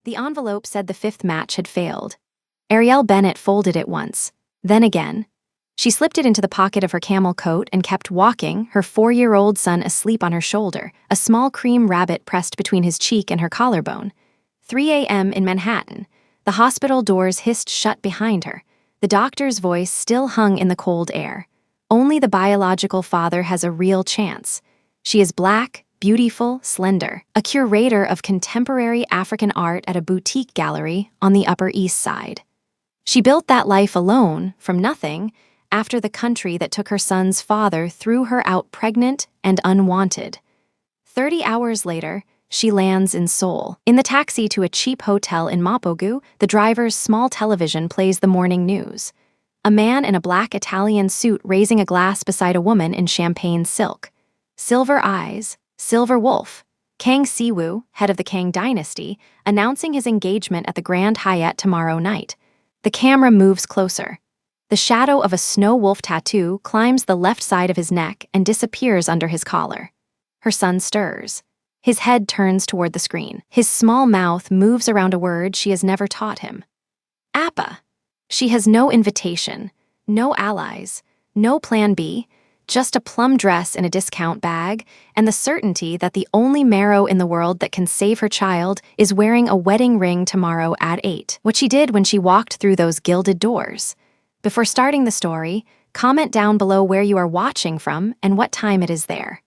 The envelope said the fifth match had failed. Ariel Bennett folded it once, then again. She slipped it into the pocket of her camel coat and kept walking, her 4-year-old son asleep on her shoulder, a small cream rabbit pressed between his cheek and her collarbone. 3 a.m. in Manhattan. The hospital doors hissed shut behind her. The doctor's voice still hung in the cold air. Only the biological father has a real chance. She is black, beautiful, slender, a curator of contemporary African art at a boutique gallery on the Upper East Side. She built that life alone, from nothing, after the country that took her son's father threw her out pregnant and unwanted. 30 hours later, she lands in Seoul. In the taxi to a cheap hotel in Mapogu, the driver's small television plays the morning news. A man in a black Italian suit raising a glass beside a woman in champagne silk. Silver eyes, silver wolf. Kang Si-woo, head of the Kang dynasty, announcing his engagement at the Grand Hyatt tomorrow night. The camera moves closer. The shadow of a snow wolf tattoo climbs the left side of his neck and disappears under his collar. Her son stirs. His head turns toward the screen. His small mouth moves around a word she has never taught him. Appa. She has no invitation, no allies, no plan B, just a plum dress in a discount bag, and the certainty that the only marrow in the world that can save her child is wearing a wedding ring tomorrow at 8. What she did when she walked through those gilded doors. Before starting the story, comment down below where you are watching from and what time it is there.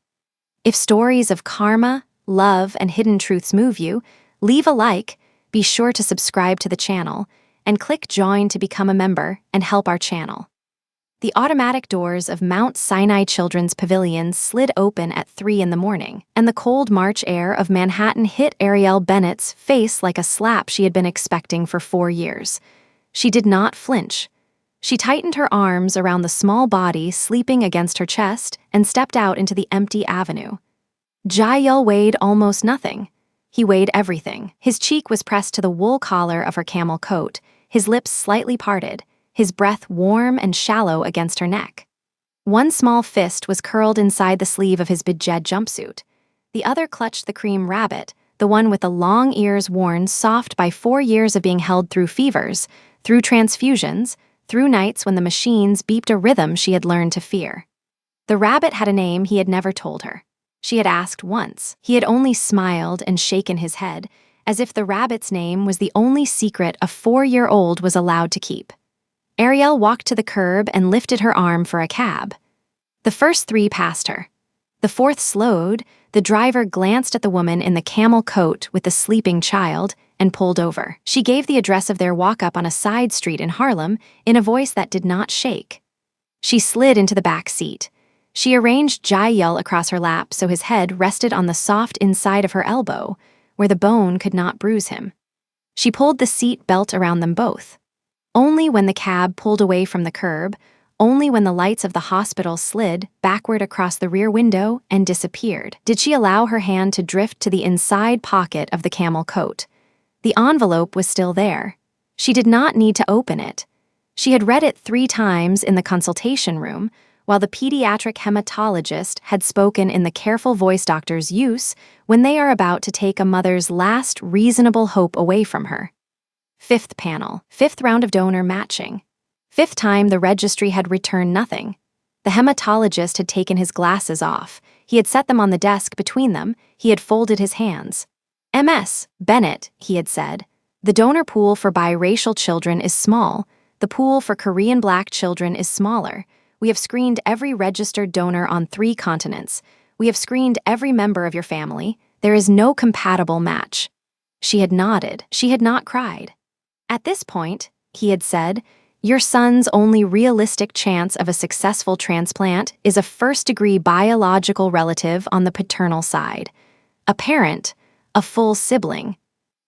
If stories of karma, love, and hidden truths move you, leave a like, be sure to subscribe to the channel, and click join to become a member and help our channel. The automatic doors of Mount Sinai Children's Pavilion slid open at 3 in the morning, and the cold March air of Manhattan hit Ariel Bennett's face like a slap she had been expecting for 4 years. She did not flinch. She tightened her arms around the small body sleeping against her chest and stepped out into the empty avenue. Jael weighed almost nothing. He weighed everything. His cheek was pressed to the wool collar of her camel coat, his lips slightly parted, his breath warm and shallow against her neck. One small fist was curled inside the sleeve of his bejed jumpsuit. The other clutched the cream rabbit, the one with the long ears worn soft by 4 years of being held through fevers, through transfusions, through nights when the machines beeped a rhythm she had learned to fear. The rabbit had a name he had never told her. She had asked once. He had only smiled and shaken his head, as if the rabbit's name was the only secret a 4-year-old was allowed to keep. Ariel walked to the curb and lifted her arm for a cab. The first 3 passed her. The 4th slowed, the driver glanced at the woman in the camel coat with the sleeping child, and pulled over. She gave the address of their walk-up on a side street in Harlem in a voice that did not shake. She slid into the back seat. She arranged Jael across her lap so his head rested on the soft inside of her elbow, where the bone could not bruise him. She pulled the seat belt around them both. Only when the cab pulled away from the curb, only when the lights of the hospital slid backward across the rear window and disappeared, did she allow her hand to drift to the inside pocket of the camel coat. The envelope was still there. She did not need to open it. She had read it 3 times in the consultation room, while the pediatric hematologist had spoken in the careful voice doctors use when they are about to take a mother's last reasonable hope away from her. 5th panel, 5th round of donor matching. 5th time the registry had returned nothing. The hematologist had taken his glasses off. He had set them on the desk between them. He had folded his hands. MS, Bennett, he had said. The donor pool for biracial children is small. The pool for Korean black children is smaller. We have screened every registered donor on 3 continents. We have screened every member of your family. There is no compatible match. She had nodded. She had not cried. At this point, he had said, your son's only realistic chance of a successful transplant is a first-degree biological relative on the paternal side. A parent, a full sibling.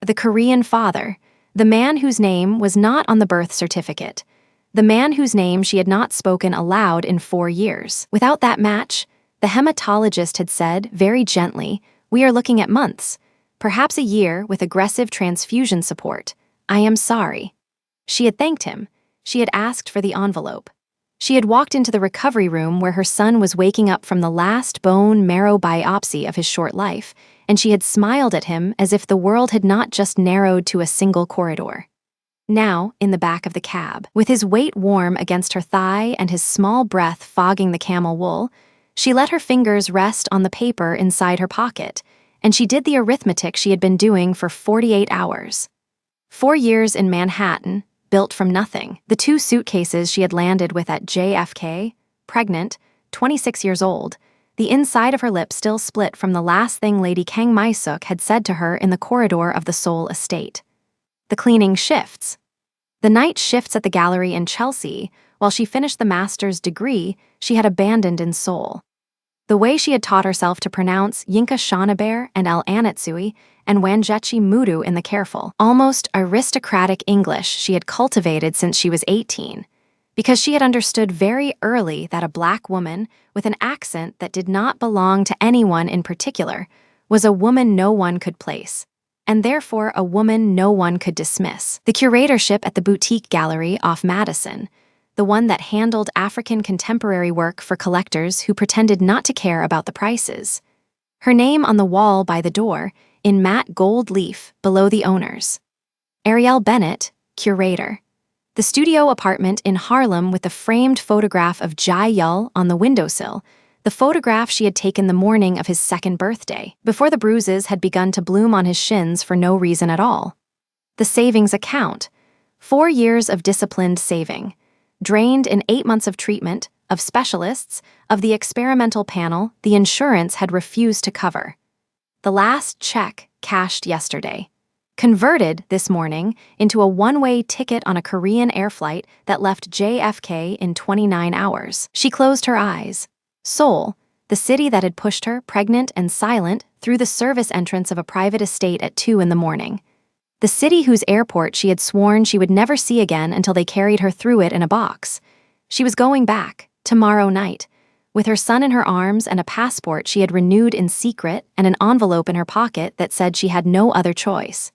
The Korean father, the man whose name was not on the birth certificate. The man whose name she had not spoken aloud in 4 years. Without that match, the hematologist had said, very gently, we are looking at months, perhaps a year with aggressive transfusion support. I am sorry. She had thanked him. She had asked for the envelope. She had walked into the recovery room where her son was waking up from the last bone marrow biopsy of his short life, and she had smiled at him as if the world had not just narrowed to a single corridor. Now, in the back of the cab, with his weight warm against her thigh and his small breath fogging the camel wool, she let her fingers rest on the paper inside her pocket, and she did the arithmetic she had been doing for 48 hours. 4 years in Manhattan, built from nothing. The 2 suitcases she had landed with at JFK, pregnant, 26 years old, the inside of her lip still split from the last thing Lady Kang My-suk had said to her in the corridor of the Seoul estate. The cleaning shifts. The night shifts at the gallery in Chelsea, while she finished the master's degree she had abandoned in Seoul. The way she had taught herself to pronounce Yinka Shanabear and El Anatsui and Wanjechi Mudu in the careful, almost aristocratic English she had cultivated since she was 18, because she had understood very early that a black woman with an accent that did not belong to anyone in particular was a woman no one could place, and therefore a woman no one could dismiss. The curatorship at the boutique gallery off Madison, the one that handled African contemporary work for collectors who pretended not to care about the prices. Her name on the wall by the door, in matte gold leaf below the owners. Ariel Bennett, curator. The studio apartment in Harlem with the framed photograph of Jai Yul on the windowsill, the photograph she had taken the morning of his 2nd birthday, before the bruises had begun to bloom on his shins for no reason at all. The savings account. 4 years of disciplined saving. Drained in 8 months of treatment, of specialists, of the experimental panel the insurance had refused to cover. The last check cashed yesterday. Converted this morning into a one-way ticket on a Korean air flight that left JFK in 29 hours. She closed her eyes. Seoul, the city that had pushed her, pregnant and silent, through the service entrance of a private estate at 2 in the morning. The city whose airport she had sworn she would never see again until they carried her through it in a box. She was going back, tomorrow night, with her son in her arms and a passport she had renewed in secret and an envelope in her pocket that said she had no other choice.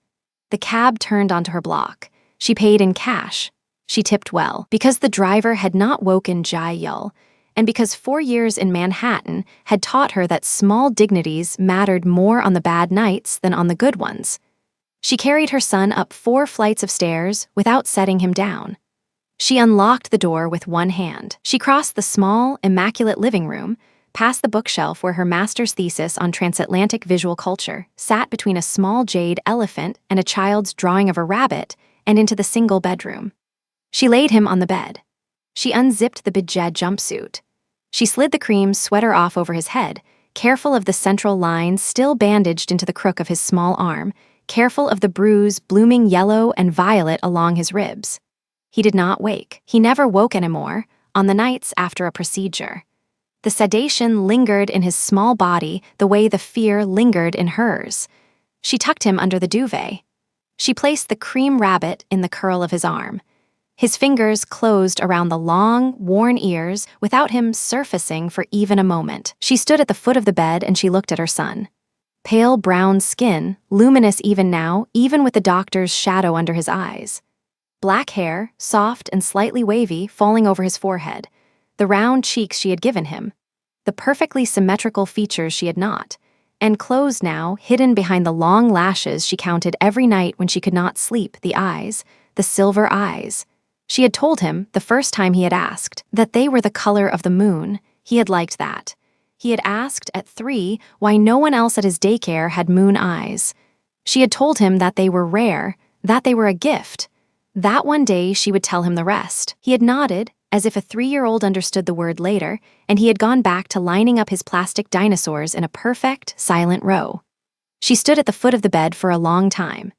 The cab turned onto her block. She paid in cash. She tipped well, because the driver had not woken Jai Yul, and because 4 years in Manhattan had taught her that small dignities mattered more on the bad nights than on the good ones. She carried her son up 4 flights of stairs without setting him down. She unlocked the door with one hand. She crossed the small, immaculate living room, past the bookshelf where her master's thesis on transatlantic visual culture sat between a small jade elephant and a child's drawing of a rabbit, and into the single bedroom. She laid him on the bed. She unzipped the bejed jumpsuit. She slid the cream sweater off over his head, careful of the central lines still bandaged into the crook of his small arm, careful of the bruise blooming yellow and violet along his ribs. He did not wake. He never woke anymore, on the nights after a procedure. The sedation lingered in his small body the way the fear lingered in hers. She tucked him under the duvet. She placed the cream rabbit in the curl of his arm. His fingers closed around the long, worn ears without him surfacing for even a moment. She stood at the foot of the bed and she looked at her son. Pale brown skin, luminous even now, even with the doctor's shadow under his eyes. Black hair, soft and slightly wavy, falling over his forehead. The round cheeks she had given him. The perfectly symmetrical features she had not. And closed now, hidden behind the long lashes she counted every night when she could not sleep, the eyes, the silver eyes. She had told him, the first time he had asked, that they were the color of the moon. He had liked that. He had asked, at 3, why no one else at his daycare had moon eyes. She had told him that they were rare, that they were a gift. That one day she would tell him the rest. He had nodded, as if a 3-year-old understood the word later, and he had gone back to lining up his plastic dinosaurs in a perfect, silent row. She stood at the foot of the bed for a long time.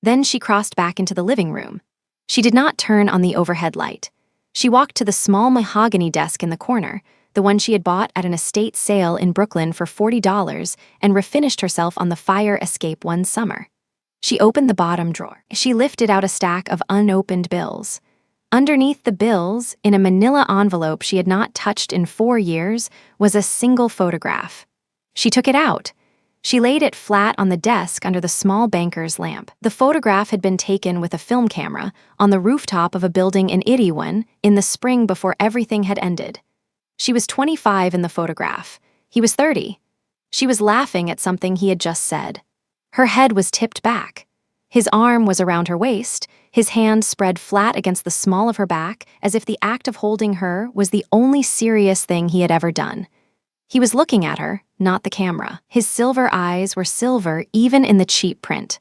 Then she crossed back into the living room. She did not turn on the overhead light. She walked to the small mahogany desk in the corner, the one she had bought at an estate sale in Brooklyn for $40, and refinished herself on the fire escape one summer. She opened the bottom drawer. She lifted out a stack of unopened bills. Underneath the bills, in a manila envelope she had not touched in 4 years, was a single photograph. She took it out. She laid it flat on the desk under the small banker's lamp. The photograph had been taken with a film camera on the rooftop of a building in Itaewon in the spring before everything had ended. She was 25 in the photograph. He was 30. She was laughing at something he had just said. Her head was tipped back. His arm was around her waist, his hand spread flat against the small of her back, as if the act of holding her was the only serious thing he had ever done. He was looking at her, not the camera. His silver eyes were silver even in the cheap print.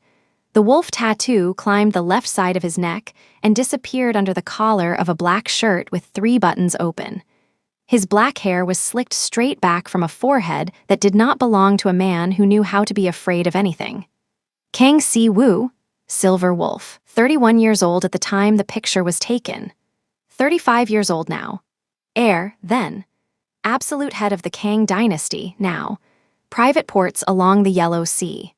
The wolf tattoo climbed the left side of his neck and disappeared under the collar of a black shirt with 3 buttons open. His black hair was slicked straight back from a forehead that did not belong to a man who knew how to be afraid of anything. Kang Si-woo, Silver Wolf, 31 years old at the time the picture was taken. 35 years old now. Heir, then. Absolute head of the Kang dynasty, now. Private ports along the Yellow Sea.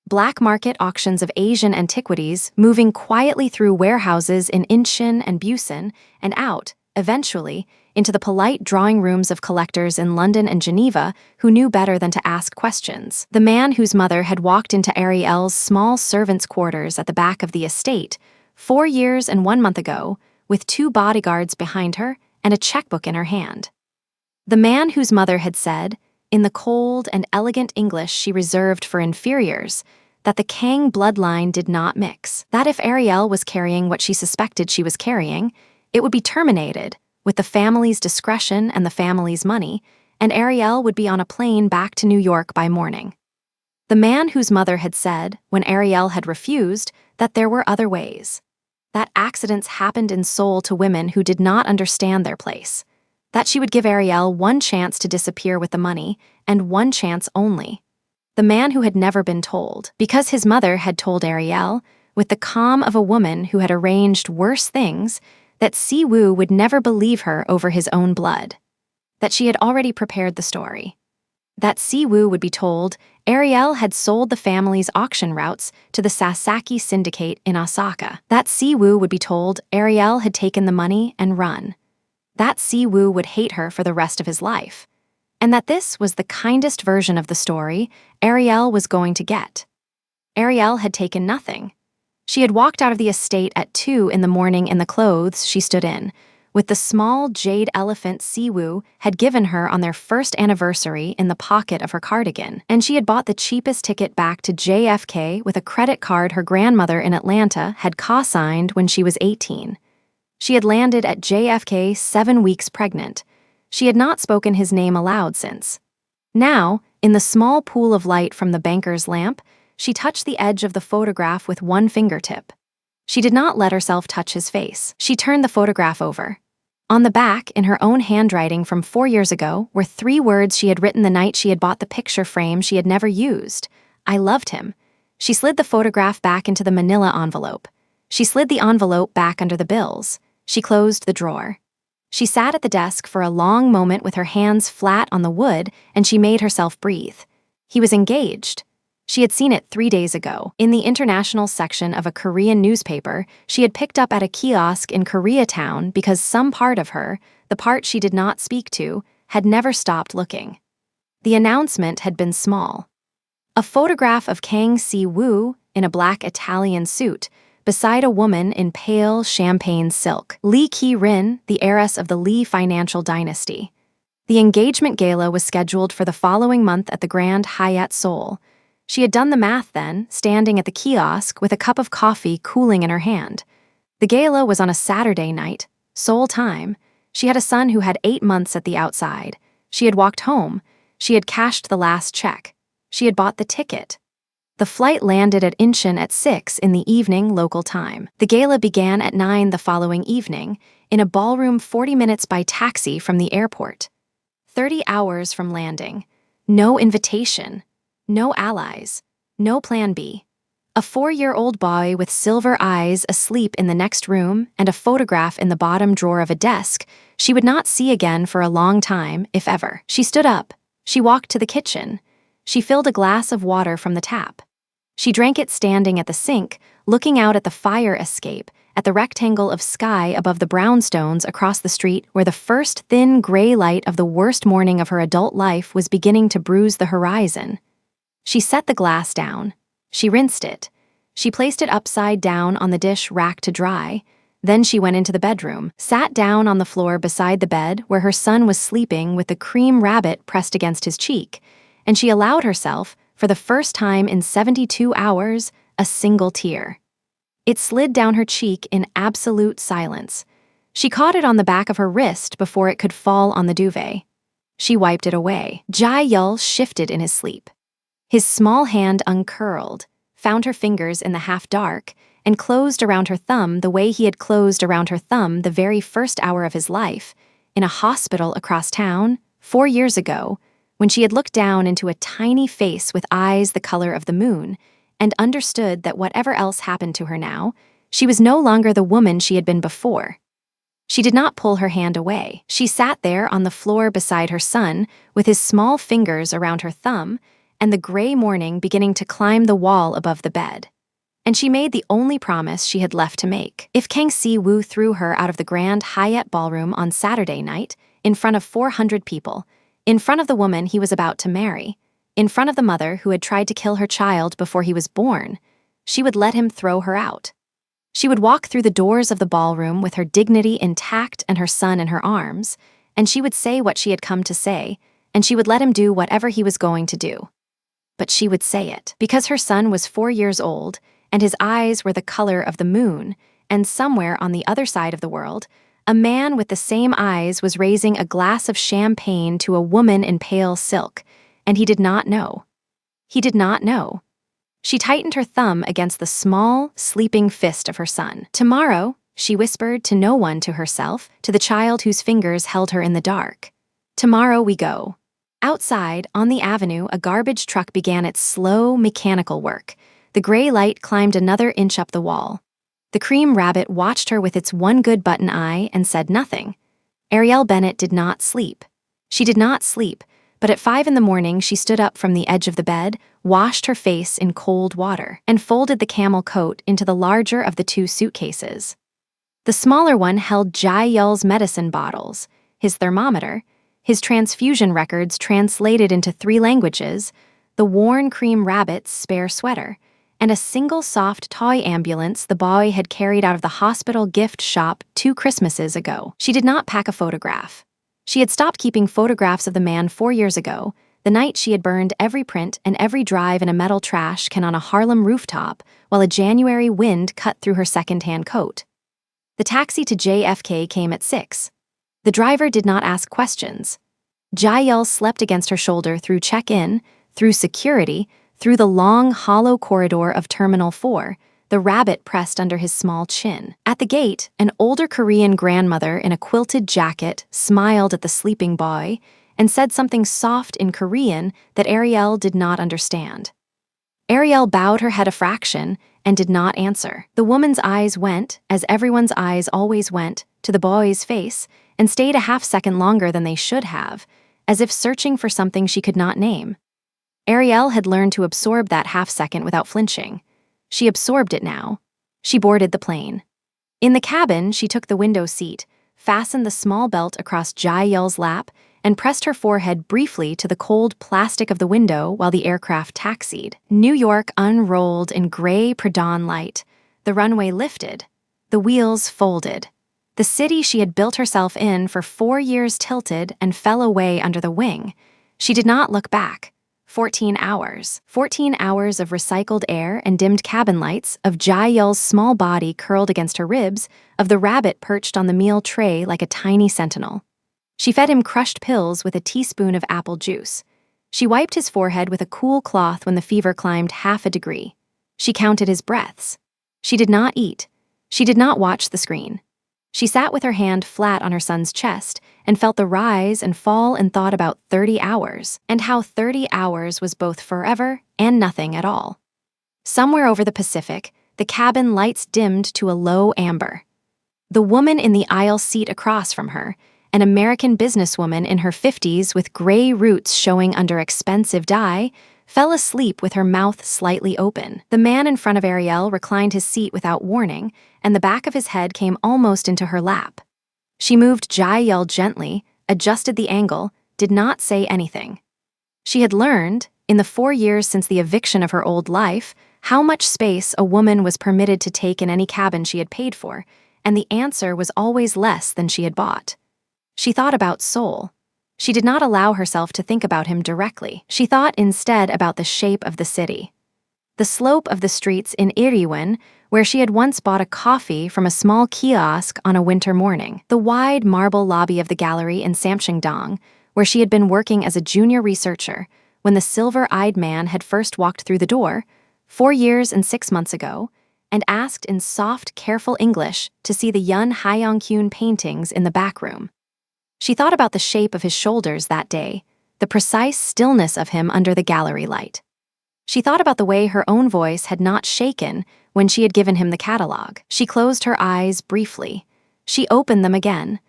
Black market auctions of Asian antiquities moving quietly through warehouses in Incheon and Busan and out, eventually, into the polite drawing rooms of collectors in London and Geneva who knew better than to ask questions. The man whose mother had walked into Ariel's small servants' quarters at the back of the estate 4 years and 1 month ago, with 2 bodyguards behind her and a checkbook in her hand. The man whose mother had said, in the cold and elegant English she reserved for inferiors, that the Kang bloodline did not mix, that if Ariel was carrying what she suspected she was carrying, it would be terminated, with the family's discretion and the family's money, and Ariel would be on a plane back to New York by morning. The man whose mother had said, when Ariel had refused, that there were other ways. That accidents happened in Seoul to women who did not understand their place. That she would give Ariel 1 chance to disappear with the money, and 1 chance only. The man who had never been told, because his mother had told Ariel, with the calm of a woman who had arranged worse things, that Si-woo would never believe her over his own blood. That she had already prepared the story. That Si-woo would be told Ariel had sold the family's auction routes to the Sasaki Syndicate in Osaka. That Si-woo would be told Ariel had taken the money and run. That Si-woo would hate her for the rest of his life. And that this was the kindest version of the story Ariel was going to get. Ariel had taken nothing. She had walked out of the estate at 2 in the morning in the clothes she stood in, with the small jade elephant Si-woo had given her on their first anniversary in the pocket of her cardigan, and she had bought the cheapest ticket back to JFK with a credit card her grandmother in Atlanta had co-signed when she was 18. She had landed at JFK 7 weeks pregnant. She had not spoken his name aloud since. Now, in the small pool of light from the banker's lamp, she touched the edge of the photograph with 1 fingertip. She did not let herself touch his face. She turned the photograph over. On the back, in her own handwriting from 4 years ago, were 3 words she had written the night she had bought the picture frame she had never used. I loved him. She slid the photograph back into the manila envelope. She slid the envelope back under the bills. She closed the drawer. She sat at the desk for a long moment with her hands flat on the wood, and she made herself breathe. He was engaged. She had seen it 3 days ago. In the international section of a Korean newspaper, she had picked up at a kiosk in Koreatown because some part of her, the part she did not speak to, had never stopped looking. The announcement had been small. A photograph of Kang Si-woo in a black Italian suit, beside a woman in pale champagne silk. Lee Ki-rin, the heiress of the Lee financial dynasty. The engagement gala was scheduled for the following month at the Grand Hyatt Seoul. She had done the math then, standing at the kiosk with a cup of coffee cooling in her hand. The gala was on a Saturday night, Seoul time. She had a son who had 8 months at the outside. She had walked home. She had cashed the last check. She had bought the ticket. The flight landed at Incheon at 6 in the evening local time. The gala began at 9 the following evening, in a ballroom 40 minutes by taxi from the airport. 30 hours from landing. No invitation. No allies. No plan B. A 4-year-old boy with silver eyes asleep in the next room and a photograph in the bottom drawer of a desk she would not see again for a long time, if ever. She stood up. She walked to the kitchen. She filled a glass of water from the tap. She drank it standing at the sink, looking out at the fire escape, at the rectangle of sky above the brownstones across the street where the first thin gray light of the worst morning of her adult life was beginning to bruise the horizon. She set the glass down. She rinsed it. She placed it upside down on the dish rack to dry. Then she went into the bedroom, sat down on the floor beside the bed where her son was sleeping with the cream rabbit pressed against his cheek, and she allowed herself, for the first time in 72 hours, a single tear. It slid down her cheek in absolute silence. She caught it on the back of her wrist before it could fall on the duvet. She wiped it away. Jae-yul shifted in his sleep. His small hand uncurled, found her fingers in the half-dark, and closed around her thumb the way he had closed around her thumb the very first hour of his life, in a hospital across town, 4 years ago, when she had looked down into a tiny face with eyes the color of the moon, and understood that whatever else happened to her now, she was no longer the woman she had been before. She did not pull her hand away. She sat there on the floor beside her son, with his small fingers around her thumb, and the gray morning beginning to climb the wall above the bed. And she made the only promise she had left to make. If Kang Si-woo threw her out of the Grand Hyatt Ballroom on Saturday night, in front of 400 people, in front of the woman he was about to marry, in front of the mother who had tried to kill her child before he was born, she would let him throw her out. She would walk through the doors of the ballroom with her dignity intact and her son in her arms, and she would say what she had come to say, and she would let him do whatever he was going to do. But she would say it, because her son was 4 years old, and his eyes were the color of the moon, and somewhere on the other side of the world, a man with the same eyes was raising a glass of champagne to a woman in pale silk, and he did not know. He did not know. She tightened her thumb against the small, sleeping fist of her son. Tomorrow, she whispered to no one, to herself, to the child whose fingers held her in the dark. Tomorrow we go. Outside, on the avenue, a garbage truck began its slow, mechanical work. The gray light climbed another inch up the wall. The cream rabbit watched her with its one good button eye and said nothing. Ariel Bennett did not sleep. She did not sleep, but at 5 in the morning she stood up from the edge of the bed, washed her face in cold water, and folded the camel coat into the larger of the 2 suitcases. The smaller one held Jae-yul's medicine bottles, his thermometer, his transfusion records translated into 3 languages, the worn cream rabbit's spare sweater, and a single soft toy ambulance the boy had carried out of the hospital gift shop 2 Christmases ago. She did not pack a photograph. She had stopped keeping photographs of the man 4 years ago, the night she had burned every print and every drive in a metal trash can on a Harlem rooftop while a January wind cut through her second-hand coat. The taxi to JFK came at 6. The driver did not ask questions. Jae-yul slept against her shoulder through check-in, through security, through the long, hollow corridor of Terminal 4, the rabbit pressed under his small chin. At the gate, an older Korean grandmother in a quilted jacket smiled at the sleeping boy and said something soft in Korean that Ariel did not understand. Ariel bowed her head a fraction and did not answer. The woman's eyes went, as everyone's eyes always went, to the boy's face and stayed a half-second longer than they should have, as if searching for something she could not name. Ariel had learned to absorb that half-second without flinching. She absorbed it now. She boarded the plane. In the cabin, she took the window seat, fastened the small belt across Jae-yul's lap, and pressed her forehead briefly to the cold plastic of the window while the aircraft taxied. New York unrolled in gray pre-dawn light. The runway lifted. The wheels folded. The city she had built herself in for 4 years tilted and fell away under the wing. She did not look back. 14 hours. 14 hours of recycled air and dimmed cabin lights, of Jae-yul's small body curled against her ribs, of the rabbit perched on the meal tray like a tiny sentinel. She fed him crushed pills with a teaspoon of apple juice. She wiped his forehead with a cool cloth when the fever climbed 1/2 degree. She counted his breaths. She did not eat. She did not watch the screen. She sat with her hand flat on her son's chest and felt the rise and fall and thought about 30 hours, and how 30 hours was both forever and nothing at all. Somewhere over the Pacific, the cabin lights dimmed to a low amber. The woman in the aisle seat across from her, an American businesswoman in her 50s with gray roots showing under expensive dye, fell asleep with her mouth slightly open. The man in front of Ariel reclined his seat without warning, and the back of his head came almost into her lap. She moved Jae-yul gently, adjusted the angle, did not say anything. She had learned, in the 4 years since the eviction of her old life, how much space a woman was permitted to take in any cabin she had paid for, and the answer was always less than she had bought. She thought about Seoul. She did not allow herself to think about him directly. She thought instead about the shape of the city. The slope of the streets in Iriwen, where she had once bought a coffee from a small kiosk on a winter morning. The wide marble lobby of the gallery in Samcheongdong, where she had been working as a junior researcher when the silver-eyed man had first walked through the door, 4 years and 6 months ago, and asked in soft, careful English to see the Yun Hyong-kyun paintings in the back room. She thought about the shape of his shoulders that day, the precise stillness of him under the gallery light. She thought about the way her own voice had not shaken when she had given him the catalog. She closed her eyes briefly. She opened them again.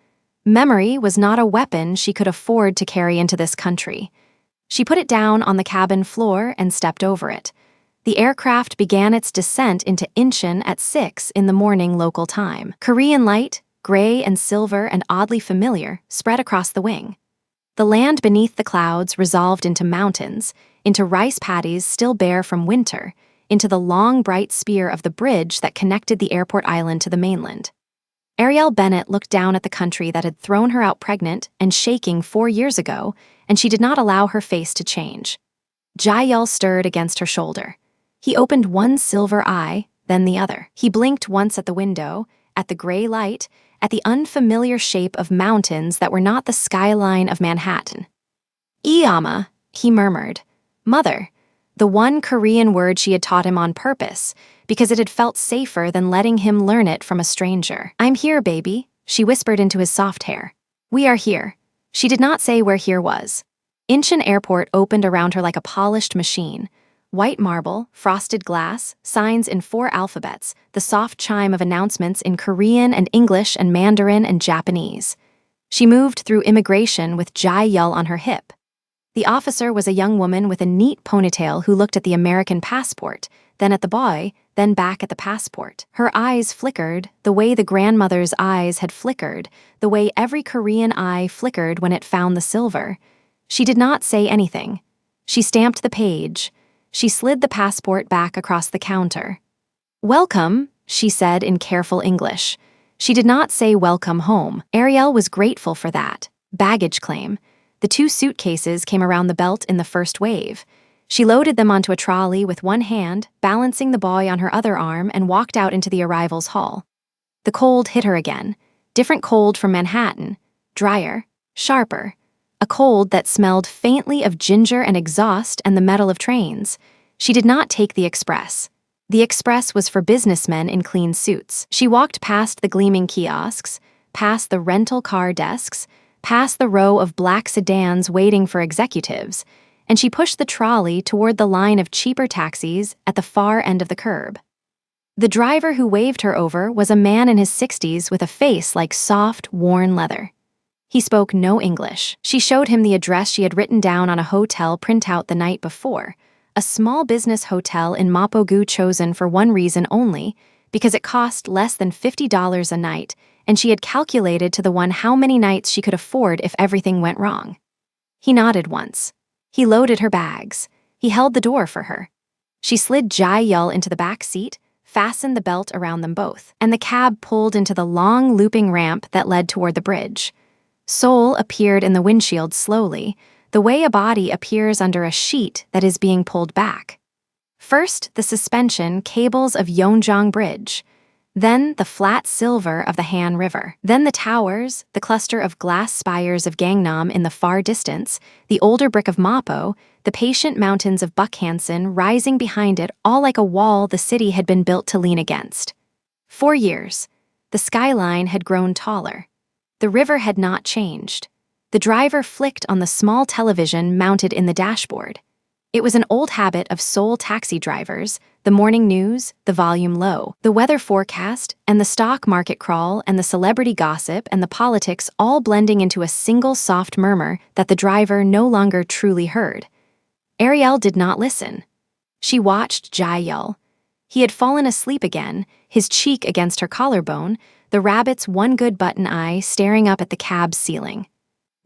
Memory was not a weapon she could afford to carry into this country. She put it down on the cabin floor and stepped over it. The aircraft began its descent into Incheon at 6 in the morning local time. Korean light, gray and silver and oddly familiar, spread across the wing. The land beneath the clouds resolved into mountains, into rice paddies still bare from winter, into the long bright spear of the bridge that connected the airport island to the mainland. Ariel Bennett looked down at the country that had thrown her out pregnant and shaking 4 years ago, and she did not allow her face to change. Jae-yul stirred against her shoulder. He opened one silver eye, then the other. He blinked once at the window, at the gray light, at the unfamiliar shape of mountains that were not the skyline of Manhattan. "Iyama," he murmured. "Mother," the one Korean word she had taught him on purpose, because it had felt safer than letting him learn it from a stranger. "I'm here, baby," she whispered into his soft hair. "We are here." She did not say where here was. Incheon Airport opened around her like a polished machine. White marble, frosted glass, signs in 4 alphabets, the soft chime of announcements in Korean and English and Mandarin and Japanese. She moved through immigration with Jae-yul on her hip. The officer was a young woman with a neat ponytail who looked at the American passport, then at the boy, then back at the passport. Her eyes flickered, the way the grandmother's eyes had flickered, the way every Korean eye flickered when it found the silver. She did not say anything. She stamped the page. She slid the passport back across the counter. "Welcome," she said in careful English. She did not say welcome home. Ariel was grateful for that. Baggage claim. The 2 suitcases came around the belt in the first wave. She loaded them onto a trolley with one hand, balancing the boy on her other arm, and walked out into the arrivals hall. The cold hit her again. Different cold from Manhattan. Drier. Sharper. A cold that smelled faintly of ginger and exhaust and the metal of trains. She did not take the express. The express was for businessmen in clean suits. She walked past the gleaming kiosks, past the rental car desks, past the row of black sedans waiting for executives, and she pushed the trolley toward the line of cheaper taxis at the far end of the curb. The driver who waved her over was a man in his 60s with a face like soft, worn leather. He spoke no English. She showed him the address she had written down on a hotel printout the night before, a small business hotel in Mapogu chosen for one reason only, because it cost less than $50 a night, and she had calculated to the one how many nights she could afford if everything went wrong. He nodded once. He loaded her bags. He held the door for her. She slid Jae-yul into the back seat, fastened the belt around them both, and the cab pulled into the long looping ramp that led toward the bridge. Seoul appeared in the windshield slowly, the way a body appears under a sheet that is being pulled back. First, the suspension cables of Yeonjong Bridge, then the flat silver of the Han River, then the towers, the cluster of glass spires of Gangnam in the far distance, the older brick of Mapo, the patient mountains of Bukhansan rising behind it, all like a wall the city had been built to lean against. 4 years. The skyline had grown taller. The river had not changed. The driver flicked on the small television mounted in the dashboard. It was an old habit of Seoul taxi drivers, the morning news, the volume low, the weather forecast, and the stock market crawl and the celebrity gossip and the politics all blending into a single soft murmur that the driver no longer truly heard. Ariel did not listen. She watched Jae-yul. He had fallen asleep again, his cheek against her collarbone, the rabbit's one good button eye staring up at the cab's ceiling.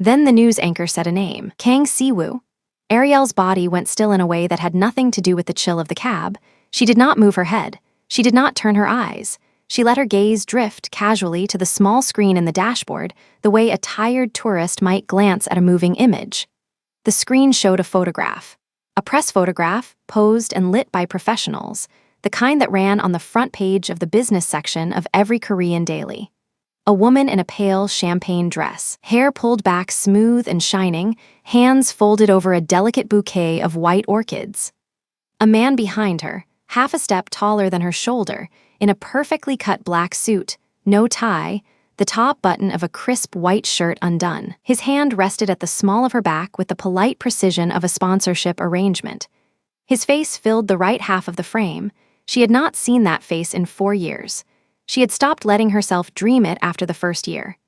Then the news anchor said a name, Kang Si-woo. Ariel's body went still in a way that had nothing to do with the chill of the cab. She did not move her head. She did not turn her eyes. She let her gaze drift casually to the small screen in the dashboard, the way a tired tourist might glance at a moving image. The screen showed a photograph. A press photograph, posed and lit by professionals, the kind that ran on the front page of the business section of every Korean daily. A woman in a pale champagne dress, hair pulled back smooth and shining, hands folded over a delicate bouquet of white orchids. A man behind her, half a step taller than her shoulder, in a perfectly cut black suit, no tie, the top button of a crisp white shirt undone. His hand rested at the small of her back with the polite precision of a sponsorship arrangement. His face filled the right half of the frame. She had not seen that face in 4 years. She had stopped letting herself dream it after the first year.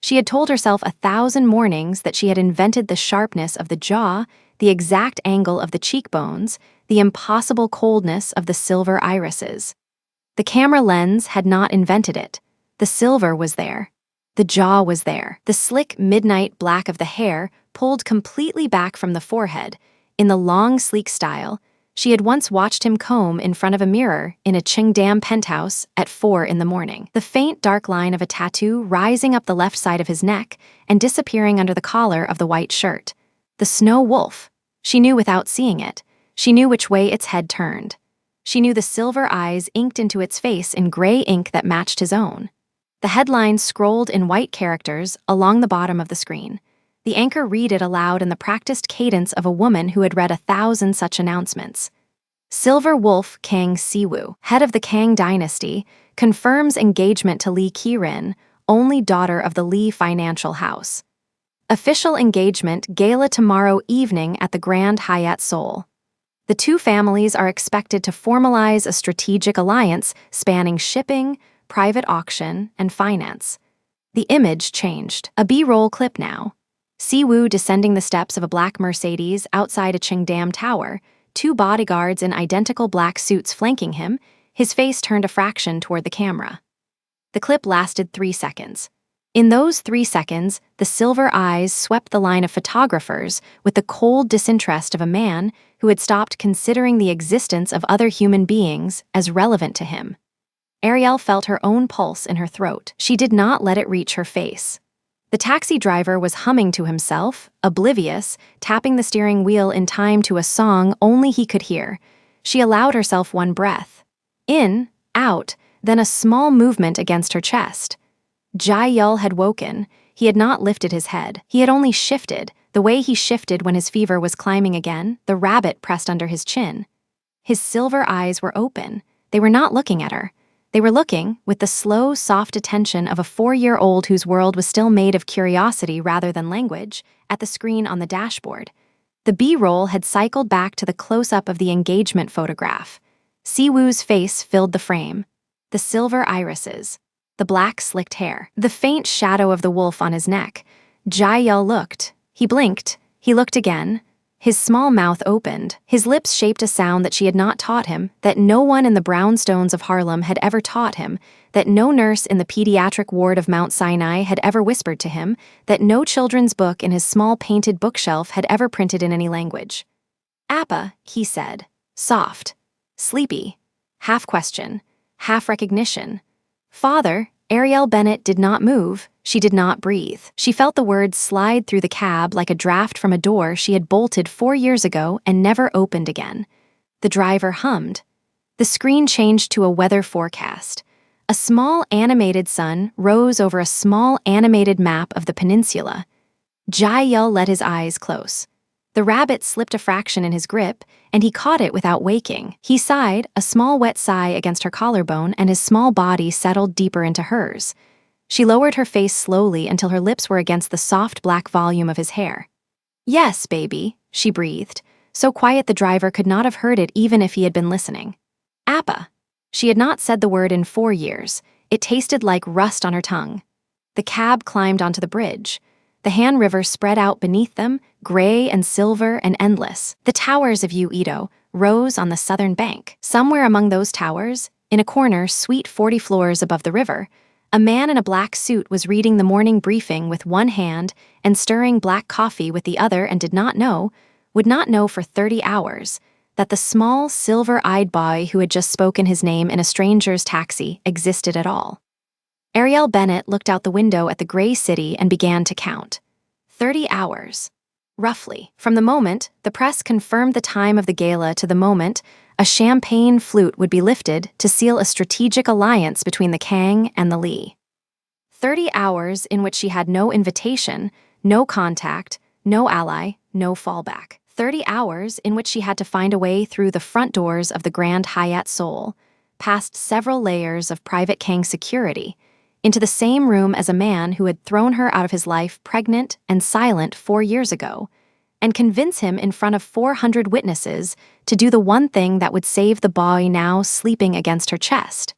She had told herself 1,000 mornings that she had invented the sharpness of the jaw, the exact angle of the cheekbones, the impossible coldness of the silver irises. The camera lens had not invented it. The silver was there. The jaw was there. The slick midnight black of the hair pulled completely back from the forehead, in the long, sleek style she had once watched him comb in front of a mirror in a Cheongdam penthouse at 4 in the morning. The faint dark line of a tattoo rising up the left side of his neck and disappearing under the collar of the white shirt. The snow wolf. She knew without seeing it. She knew which way its head turned. She knew the silver eyes inked into its face in gray ink that matched his own. The headline scrolled in white characters along the bottom of the screen. The anchor read it aloud in the practiced cadence of a woman who had read 1,000 such announcements. Silver Wolf Kang Siwoo, head of the Kang dynasty, confirms engagement to Lee Ki-rin, only daughter of the Lee financial house. Official engagement gala tomorrow evening at the Grand Hyatt Seoul. The two families are expected to formalize a strategic alliance spanning shipping, private auction, and finance. The image changed. A B-roll clip now. Siwoo descending the steps of a black Mercedes outside a Cheongdam tower, 2 bodyguards in identical black suits flanking him, his face turned a fraction toward the camera. The clip lasted 3 seconds. In those 3 seconds, the silver eyes swept the line of photographers with the cold disinterest of a man who had stopped considering the existence of other human beings as relevant to him. Ariel felt her own pulse in her throat. She did not let it reach her face. The taxi driver was humming to himself, oblivious, tapping the steering wheel in time to a song only he could hear. She allowed herself one breath. In, out, then a small movement against her chest. Jae-yul had woken. He had not lifted his head. He had only shifted, the way he shifted when his fever was climbing again, the rabbit pressed under his chin. His silver eyes were open. They were not looking at her. They were looking, with the slow, soft attention of a 4-year-old whose world was still made of curiosity rather than language, at the screen on the dashboard. The B-roll had cycled back to the close-up of the engagement photograph. Siwoo's face filled the frame. The silver irises. The black slicked hair. The faint shadow of the wolf on his neck. Jae-yul looked. He blinked. He looked again. His small mouth opened. His lips shaped a sound that she had not taught him, that no one in the brownstones of Harlem had ever taught him, that no nurse in the pediatric ward of Mount Sinai had ever whispered to him, that no children's book in his small painted bookshelf had ever printed in any language. "Appa," he said, soft, sleepy, half question, half recognition. "Father." Ariel Bennett did not move. She did not breathe. She felt the words slide through the cab like a draft from a door she had bolted 4 years ago and never opened again. The driver hummed. The screen changed to a weather forecast. A small animated sun rose over a small animated map of the peninsula. Jae-yul let his eyes close. The rabbit slipped a fraction in his grip, and he caught it without waking. He sighed, a small wet sigh against her collarbone, and his small body settled deeper into hers. She lowered her face slowly until her lips were against the soft black volume of his hair. "Yes, baby," she breathed, so quiet the driver could not have heard it even if he had been listening. "Appa." She had not said the word in 4 years. It tasted like rust on her tongue. The cab climbed onto the bridge. The Han River spread out beneath them, gray and silver and endless. The towers of Uedo rose on the southern bank. Somewhere among those towers, in a corner sweet 40 floors above the river, a man in a black suit was reading the morning briefing with one hand and stirring black coffee with the other and would not know for 30 hours, that the small, silver-eyed boy who had just spoken his name in a stranger's taxi existed at all. Ariel Bennett looked out the window at the gray city and began to count. 30 hours. Roughly, from the moment the press confirmed the time of the gala to the moment a champagne flute would be lifted to seal a strategic alliance between the Kang and the Lee. 30 hours in which she had no invitation, no contact, no ally, no fallback. 30 hours in which she had to find a way through the front doors of the Grand Hyatt Seoul, past several layers of private Kang security, into the same room as a man who had thrown her out of his life pregnant and silent 4 years ago, and convince him in front of 400 witnesses to do the one thing that would save the boy now sleeping against her chest.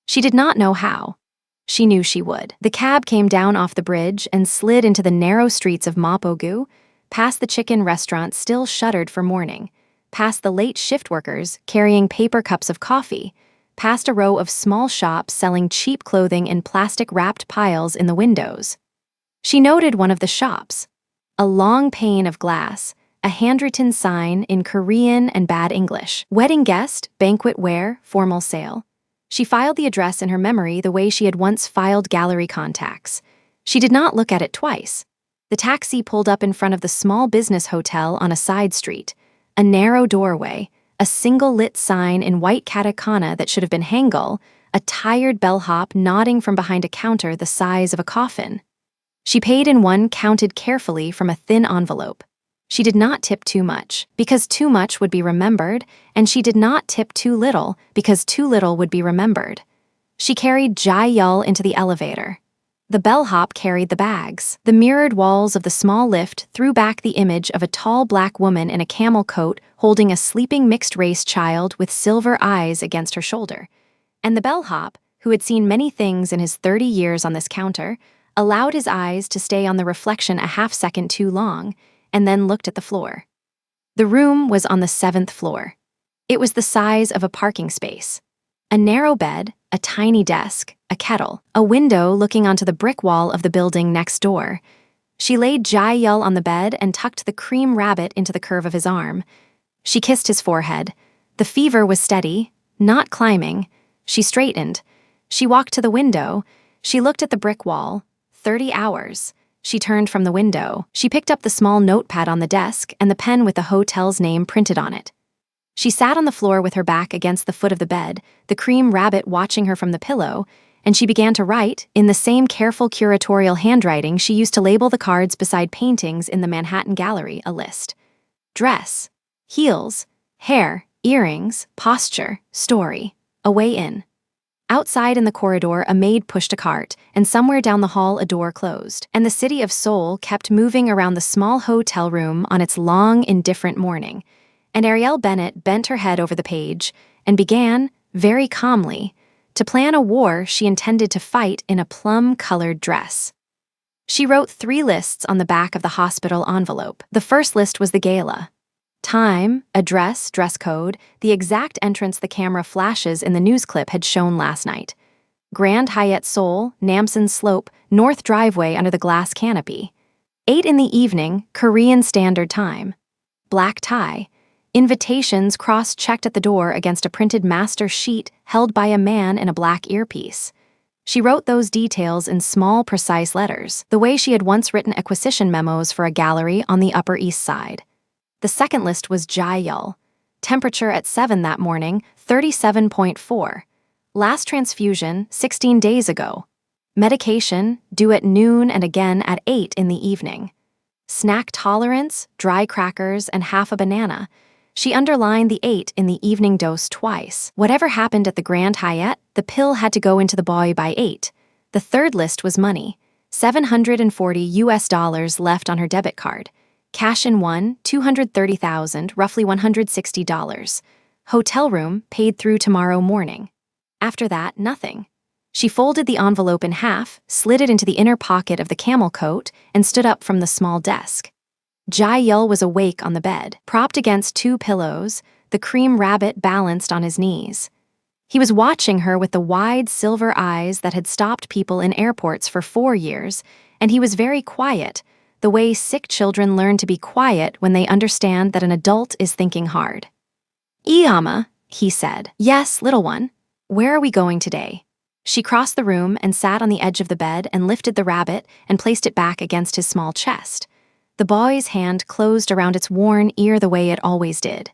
She did not know how. She knew she would. The cab came down off the bridge and slid into the narrow streets of Mapogu, past the chicken restaurant still shuttered for morning, past the late shift workers carrying paper cups of coffee, past a row of small shops selling cheap clothing in plastic-wrapped piles in the windows. She noted one of the shops. A long pane of glass, a handwritten sign in Korean and bad English. Wedding guest, banquet wear, formal sale. She filed the address in her memory the way she had once filed gallery contacts. She did not look at it twice. The taxi pulled up in front of the small business hotel on a side street. A narrow doorway, a single lit sign in white katakana that should have been Hangul, a tired bellhop nodding from behind a counter the size of a coffin. She paid in one counted carefully from a thin envelope. She did not tip too much, because too much would be remembered, and she did not tip too little, because too little would be remembered. She carried Jae-yul into the elevator. The bellhop carried the bags. The mirrored walls of the small lift threw back the image of a tall black woman in a camel coat holding a sleeping mixed-race child with silver eyes against her shoulder. And the bellhop, who had seen many things in his 30 years on this counter, allowed his eyes to stay on the reflection a half-second too long, and then looked at the floor. The room was on the 7th floor. It was the size of a parking space. A narrow bed, a tiny desk, a kettle, a window looking onto the brick wall of the building next door. She laid Jae-yul on the bed and tucked the cream rabbit into the curve of his arm. She kissed his forehead. The fever was steady, not climbing. She straightened. She walked to the window. She looked at the brick wall. 30 hours. She turned from the window. She picked up the small notepad on the desk and the pen with the hotel's name printed on it. She sat on the floor with her back against the foot of the bed, the cream rabbit watching her from the pillow, and she began to write, in the same careful curatorial handwriting she used to label the cards beside paintings in the Manhattan Gallery, a list. Dress, heels, hair, earrings, posture, story, a way in. Outside in the corridor, a maid pushed a cart, and somewhere down the hall a door closed, and the city of Seoul kept moving around the small hotel room on its long, indifferent morning. And Ariel Bennett bent her head over the page and began, very calmly, to plan a war she intended to fight in a plum-colored dress. She wrote 3 lists on the back of the hospital envelope. The first list was the gala. Time, address, dress code, the exact entrance the camera flashes in the news clip had shown last night. Grand Hyatt Seoul, Namsan Slope, North Driveway under the glass canopy. 8 in the evening, Korean Standard Time. Black tie. Invitations cross-checked at the door against a printed master sheet held by a man in a black earpiece. She wrote those details in small, precise letters, the way she had once written acquisition memos for a gallery on the Upper East Side. The second list was Jae-yul. Temperature at 7 that morning, 37.4. Last transfusion, 16 days ago. Medication, due at noon and again at 8 in the evening. Snack tolerance, dry crackers, and half a banana. She underlined the 8 in the evening dose twice. Whatever happened at the Grand Hyatt, the pill had to go into the boy by 8. The third list was money. $740 left on her debit card. Cash in one, $230,000, roughly $160. Hotel room, paid through tomorrow morning. After that, nothing. She folded the envelope in half, slid it into the inner pocket of the camel coat, and stood up from the small desk. Jae-yul was awake on the bed, propped against 2 pillows, the cream rabbit balanced on his knees. He was watching her with the wide silver eyes that had stopped people in airports for 4 years, and he was very quiet, the way sick children learn to be quiet when they understand that an adult is thinking hard. "Iama," he said. "Yes, little one. Where are we going today?" She crossed the room and sat on the edge of the bed and lifted the rabbit and placed it back against his small chest. The boy's hand closed around its worn ear the way it always did.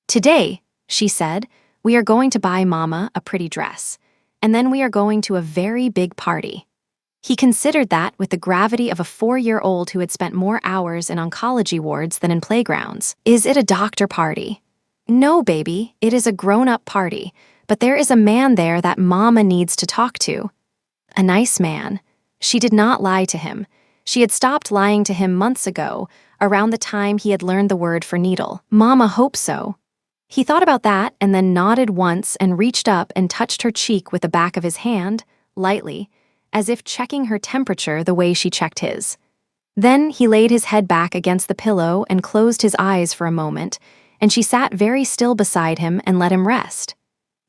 "Today," she said, "we are going to buy Mama a pretty dress. And then we are going to a very big party." He considered that with the gravity of a 4-year-old who had spent more hours in oncology wards than in playgrounds. "Is it a doctor party?" "No, baby, it is a grown-up party, but there is a man there that Mama needs to talk to." A nice man. She did not lie to him. She had stopped lying to him months ago, around the time he had learned the word for needle. Mama hopes so. He thought about that and then nodded once and reached up and touched her cheek with the back of his hand, lightly, as if checking her temperature the way she checked his. Then he laid his head back against the pillow and closed his eyes for a moment, and she sat very still beside him and let him rest.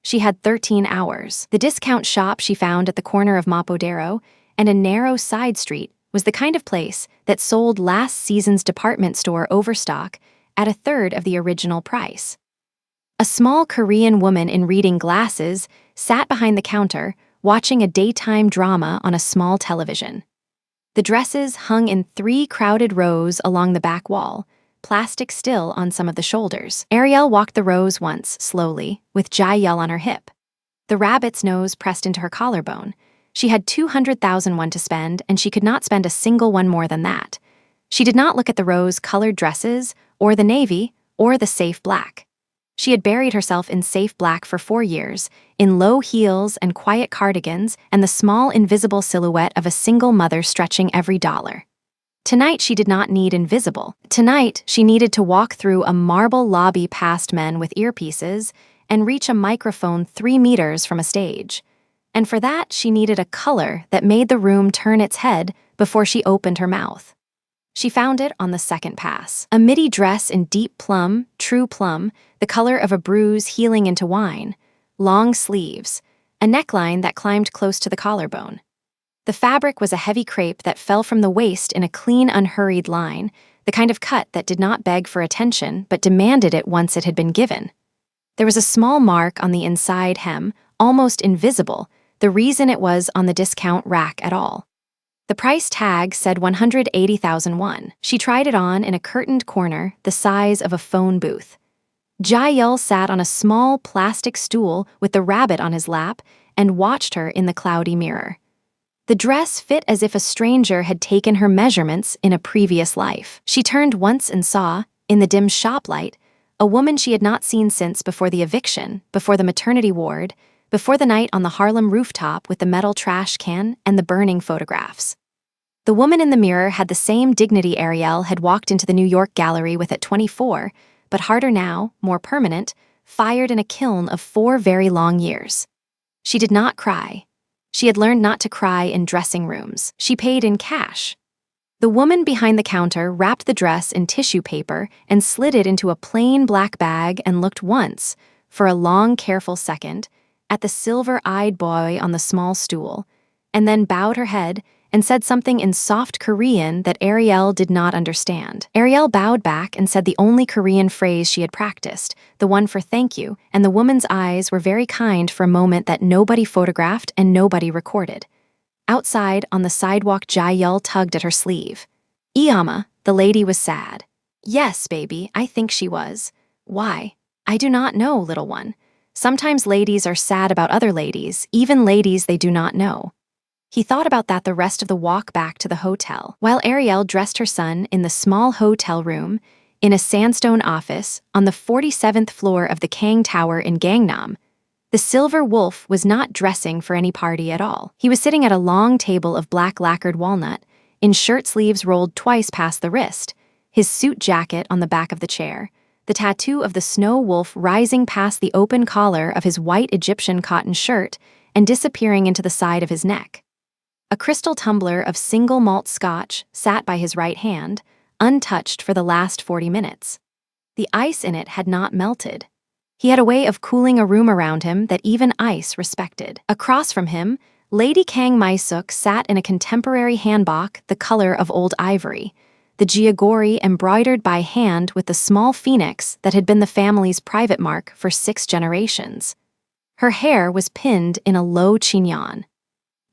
She had 13 hours. The discount shop she found at the corner of Mapodero and a narrow side street was the kind of place that sold last season's department store overstock at a third of the original price. A small Korean woman in reading glasses sat behind the counter, watching a daytime drama on a small television. The dresses hung in 3 crowded rows along the back wall, plastic still on some of the shoulders. Ariel walked the rows once, slowly, with Jael on her hip. The rabbit's nose pressed into her collarbone. She had 200,000 won to spend, and she could not spend a single one more than that. She did not look at the rose-colored dresses, or the navy, or the safe black. She had buried herself in safe black for 4 years, in low heels and quiet cardigans and the small invisible silhouette of a single mother stretching every dollar. Tonight she did not need invisible. Tonight she needed to walk through a marble lobby past men with earpieces and reach a microphone 3 meters from a stage. And for that she needed a color that made the room turn its head before she opened her mouth. She found it on the second pass. A midi dress in deep plum, true plum, the color of a bruise healing into wine, long sleeves, a neckline that climbed close to the collarbone. The fabric was a heavy crepe that fell from the waist in a clean, unhurried line, the kind of cut that did not beg for attention but demanded it once it had been given. There was a small mark on the inside hem, almost invisible, the reason it was on the discount rack at all. The price tag said 180,000 won. She tried it on in a curtained corner the size of a phone booth. Jael sat on a small plastic stool with the rabbit on his lap and watched her in the cloudy mirror. The dress fit as if a stranger had taken her measurements in a previous life. She turned once and saw, in the dim shop light, a woman she had not seen since before the eviction, before the maternity ward, before the night on the Harlem rooftop with the metal trash can and the burning photographs. The woman in the mirror had the same dignity Ariel had walked into the New York gallery with at 24, but harder now, more permanent, fired in a kiln of 4 very long years. She did not cry. She had learned not to cry in dressing rooms. She paid in cash. The woman behind the counter wrapped the dress in tissue paper and slid it into a plain black bag and looked once, for a long, careful second, at the silver-eyed boy on the small stool, and then bowed her head and said something in soft Korean that Ariel did not understand. Ariel bowed back and said the only Korean phrase she had practiced, the one for thank you, and the woman's eyes were very kind for a moment that nobody photographed and nobody recorded. Outside, on the sidewalk, Jael tugged at her sleeve. "Iama," the lady was sad. "Yes, baby, I think she was." "Why?" "I do not know, little one. Sometimes ladies are sad about other ladies, even ladies they do not know." He thought about that the rest of the walk back to the hotel, while Ariel dressed her son in the small hotel room, in a sandstone office, on the 47th floor of the Kang Tower in Gangnam. The silver wolf was not dressing for any party at all. He was sitting at a long table of black lacquered walnut, in shirt sleeves rolled twice past the wrist, his suit jacket on the back of the chair, the tattoo of the snow wolf rising past the open collar of his white Egyptian cotton shirt and disappearing into the side of his neck. A crystal tumbler of single malt scotch sat by his right hand, untouched for the last 40 minutes. The ice in it had not melted. He had a way of cooling a room around him that even ice respected. Across from him, Lady Kang My-suk sat in a contemporary hanbok the color of old ivory, the Giagori embroidered by hand with the small phoenix that had been the family's private mark for 6 generations. Her hair was pinned in a low chignon.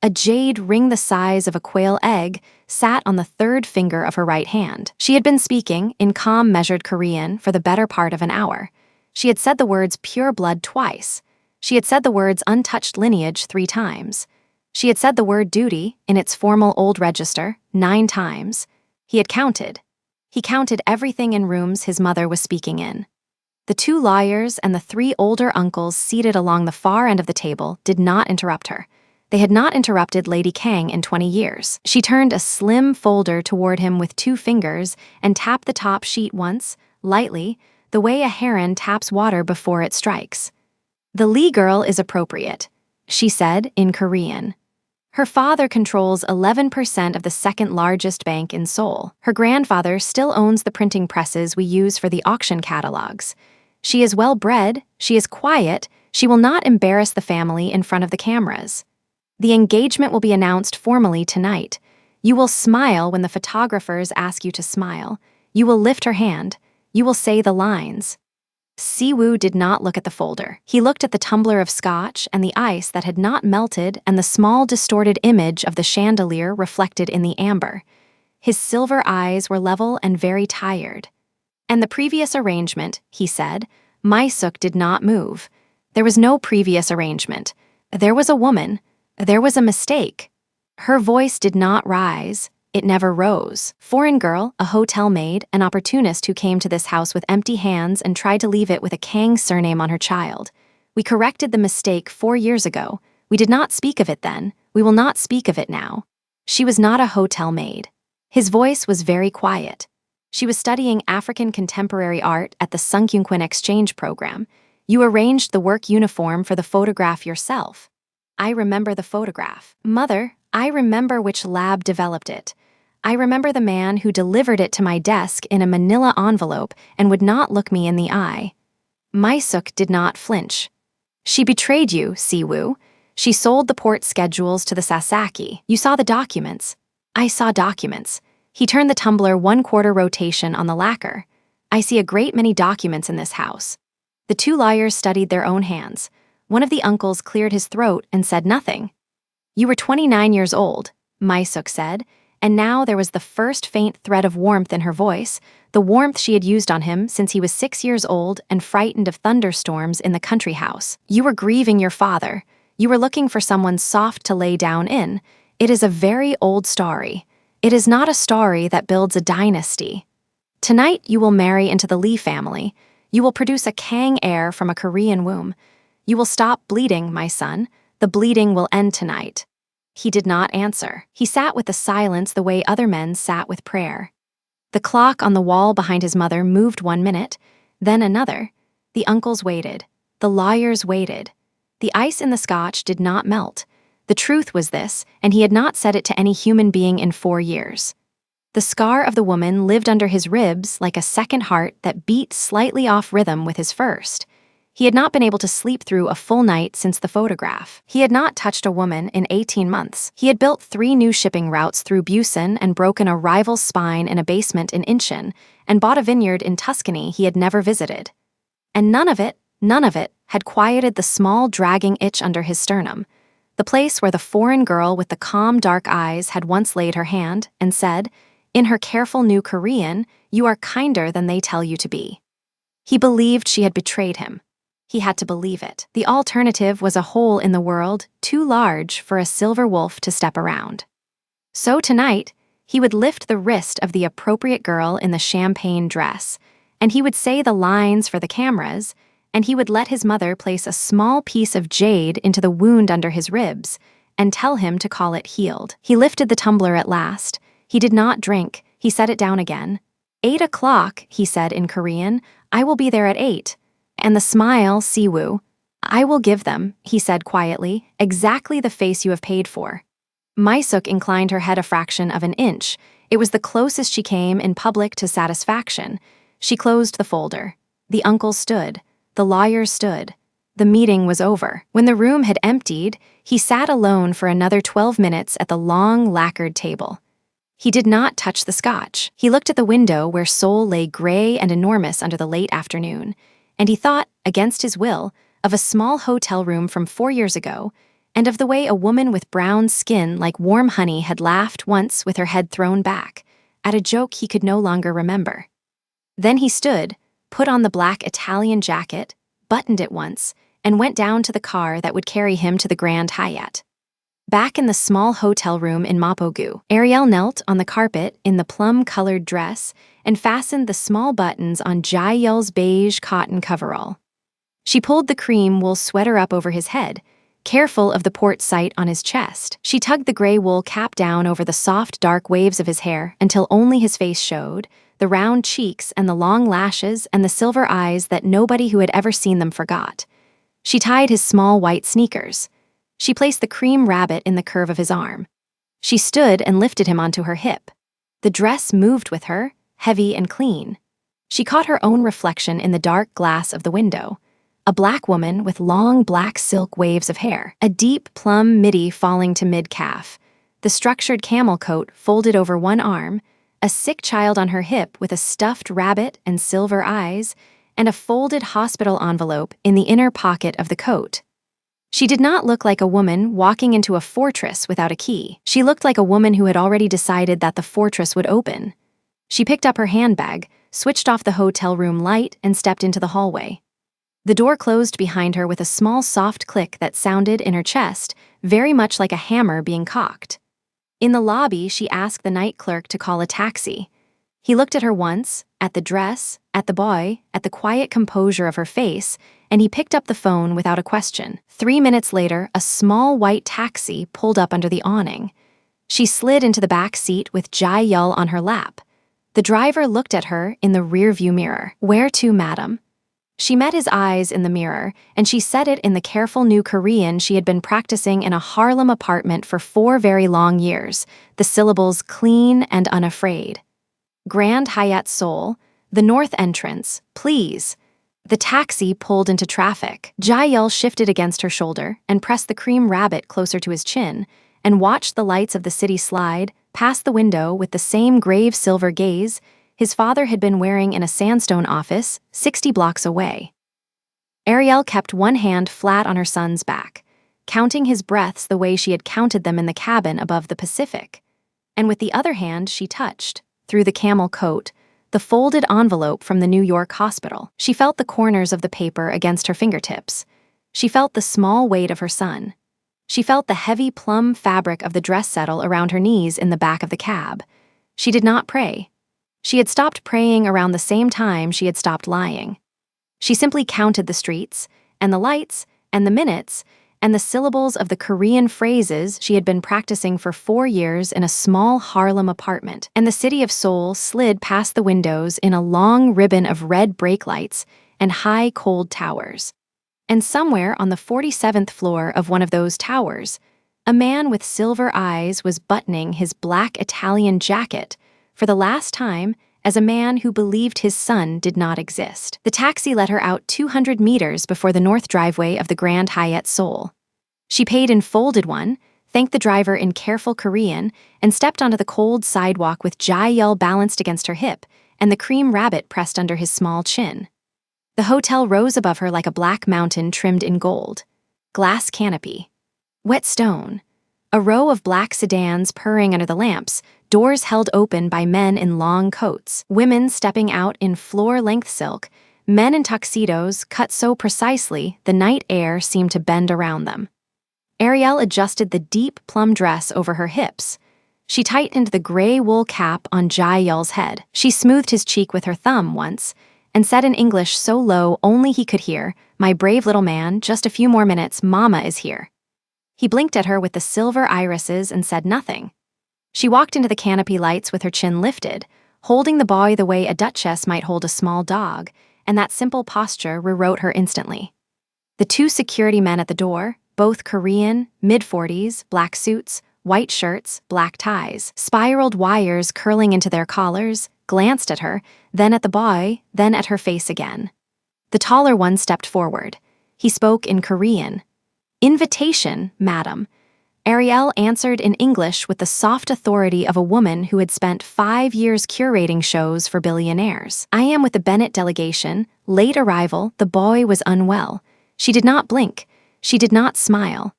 A jade ring the size of a quail egg sat on the 3rd finger of her right hand. She had been speaking, in calm, measured Korean, for the better part of an hour. She had said the words pure blood twice. She had said the words untouched lineage 3 times. She had said the word duty, in its formal old register, 9 times. He had counted. He counted everything in rooms his mother was speaking in. The 2 lawyers and the 3 older uncles seated along the far end of the table did not interrupt her. They had not interrupted Lady Kang in 20 years. She turned a slim folder toward him with 2 fingers and tapped the top sheet once, lightly, the way a heron taps water before it strikes. "The Lee girl is appropriate," she said in Korean. Her father controls 11% of the 2nd largest bank in Seoul. Her grandfather still owns the printing presses we use for the auction catalogs. She is well-bred, she is quiet, she will not embarrass the family in front of the cameras. The engagement will be announced formally tonight. You will smile when the photographers ask you to smile. You will lift her hand. You will say the lines. Siwoo did not look at the folder. He looked at the tumbler of scotch and the ice that had not melted and the small distorted image of the chandelier reflected in the amber. His silver eyes were level and very tired. "And the previous arrangement," he said. My-suk did not move. There was no previous arrangement. There was a woman. There was a mistake. Her voice did not rise. It never rose. Foreign girl, a hotel maid, an opportunist who came to this house with empty hands and tried to leave it with a Kang surname on her child. We corrected the mistake 4 years ago. We did not speak of it then. We will not speak of it now. She was not a hotel maid. His voice was very quiet. She was studying African contemporary art at the Sunkyunkwin exchange program. You arranged the work uniform for the photograph yourself. I remember the photograph. Mother, I remember which lab developed it. I remember the man who delivered it to my desk in a manila envelope and would not look me in the eye. My-suk did not flinch. She betrayed you, Siwoo. She sold the port schedules to the Sasaki. You saw the documents. I saw documents. He turned the tumbler 1/4 rotation on the lacquer. I see a great many documents in this house. The 2 lawyers studied their own hands. One of the uncles cleared his throat and said nothing. "You were 29 years old," My-suk said, and now there was the first faint thread of warmth in her voice, the warmth she had used on him since he was 6 years old and frightened of thunderstorms in the country house. "You were grieving your father. You were looking for someone soft to lay down in. It is a very old story. It is not a story that builds a dynasty. Tonight you will marry into the Lee family. You will produce a Kang heir from a Korean womb. You will stop bleeding, my son. The bleeding will end tonight." He did not answer. He sat with the silence the way other men sat with prayer. The clock on the wall behind his mother moved 1 minute, then another. The uncles waited. The lawyers waited. The ice in the scotch did not melt. The truth was this, and he had not said it to any human being in 4 years. The scar of the woman lived under his ribs like a second heart that beat slightly off rhythm with his first. He had not been able to sleep through a full night since the photograph. He had not touched a woman in 18 months. He had built 3 new shipping routes through Busan and broken a rival's spine in a basement in Incheon, and bought a vineyard in Tuscany he had never visited. And none of it, had quieted the small dragging itch under his sternum, the place where the foreign girl with the calm dark eyes had once laid her hand and said, in her careful new Korean, "You are kinder than they tell you to be." He believed she had betrayed him. He had to believe it. The alternative was a hole in the world too large for a silver wolf to step around. So tonight, he would lift the wrist of the appropriate girl in the champagne dress, and he would say the lines for the cameras, and he would let his mother place a small piece of jade into the wound under his ribs and tell him to call it healed. He lifted the tumbler at last. He did not drink. He set it down again. 8 o'clock, he said in Korean. "I will be there at 8. And the smile, Siwoo. "I will give them," he said quietly, "exactly the face you have paid for." My-suk inclined her head a fraction of an inch. It was the closest she came in public to satisfaction. She closed the folder. The uncles stood. The lawyers stood. The meeting was over. When the room had emptied, he sat alone for another 12 minutes at the long, lacquered table. He did not touch the scotch. He looked at the window where Seoul lay gray and enormous under the late afternoon, and he thought, against his will, of a small hotel room from 4 years ago, and of the way a woman with brown skin like warm honey had laughed once with her head thrown back, at a joke he could no longer remember. Then he stood, put on the black Italian jacket, buttoned it once, and went down to the car that would carry him to the Grand Hyatt. Back in the small hotel room in Mapogu, Ariel knelt on the carpet in the plum-colored dress and fastened the small buttons on Jae-yeol's beige cotton coverall. She pulled the cream wool sweater up over his head, careful of the port sight on his chest. She tugged the gray wool cap down over the soft, dark waves of his hair until only his face showed, the round cheeks and the long lashes and the silver eyes that nobody who had ever seen them forgot. She tied his small white sneakers. She placed the cream rabbit in the curve of his arm. She stood and lifted him onto her hip. The dress moved with her, heavy and clean. She caught her own reflection in the dark glass of the window. A black woman with long black silk waves of hair, a deep plum midi falling to mid-calf, the structured camel coat folded over one arm, a sick child on her hip with a stuffed rabbit and silver eyes, and a folded hospital envelope in the inner pocket of the coat. She did not look like a woman walking into a fortress without a key. She looked like a woman who had already decided that the fortress would open. She picked up her handbag, switched off the hotel room light, and stepped into the hallway. The door closed behind her with a small soft click that sounded in her chest, very much like a hammer being cocked. In the lobby, she asked the night clerk to call a taxi. He looked at her once, at the dress, at the boy, at the quiet composure of her face, and he picked up the phone without a question. 3 minutes later, a small white taxi pulled up under the awning. She slid into the back seat with Jae-yeol on her lap. The driver looked at her in the rearview mirror. "Where to, madam?" She met his eyes in the mirror, and she said it in the careful new Korean she had been practicing in a Harlem apartment for 4 very long years, the syllables clean and unafraid. "Grand Hyatt Seoul, the north entrance, please." The taxi pulled into traffic. Jae-yeol shifted against her shoulder and pressed the cream rabbit closer to his chin and watched the lights of the city slide past the window with the same grave silver gaze his father had been wearing in a sandstone office 60 blocks away. Ariel kept one hand flat on her son's back, counting his breaths the way she had counted them in the cabin above the Pacific. And with the other hand she touched, through the camel coat, the folded envelope from the New York hospital. She felt the corners of the paper against her fingertips. She felt the small weight of her son. She felt the heavy plum fabric of the dress settle around her knees in the back of the cab. She did not pray. She had stopped praying around the same time she had stopped lying. She simply counted the streets, and the lights, and the minutes, and the syllables of the Korean phrases she had been practicing for 4 years in a small Harlem apartment, and the city of Seoul slid past the windows in a long ribbon of red brake lights and high, cold towers. And somewhere on the 47th floor of one of those towers, a man with silver eyes was buttoning his black Italian jacket for the last time as a man who believed his son did not exist. The taxi let her out 200 meters before the north driveway of the Grand Hyatt Seoul. She paid in folded one, thanked the driver in careful Korean, and stepped onto the cold sidewalk with Jae-yeol balanced against her hip and the cream rabbit pressed under his small chin. The hotel rose above her like a black mountain trimmed in gold. Glass canopy. Wet stone. A row of black sedans purring under the lamps, doors held open by men in long coats, women stepping out in floor-length silk, men in tuxedos cut so precisely the night air seemed to bend around them. Ariel adjusted the deep plum dress over her hips. She tightened the gray wool cap on Jae-yeol's head. She smoothed his cheek with her thumb once, and said in English so low only he could hear, "My brave little man, just a few more minutes, Mama is here." He blinked at her with the silver irises and said nothing. She walked into the canopy lights with her chin lifted, holding the boy the way a duchess might hold a small dog, and that simple posture rewrote her instantly. The 2 security men at the door, both Korean, mid-40s, black suits, white shirts, black ties, spiraled wires curling into their collars, glanced at her, then at the boy, then at her face again. The taller one stepped forward. He spoke in Korean. "Invitation, madam." Ariel answered in English with the soft authority of a woman who had spent 5 years curating shows for billionaires. "I am with the Bennett delegation. Late arrival, the boy was unwell." She did not blink. She did not smile.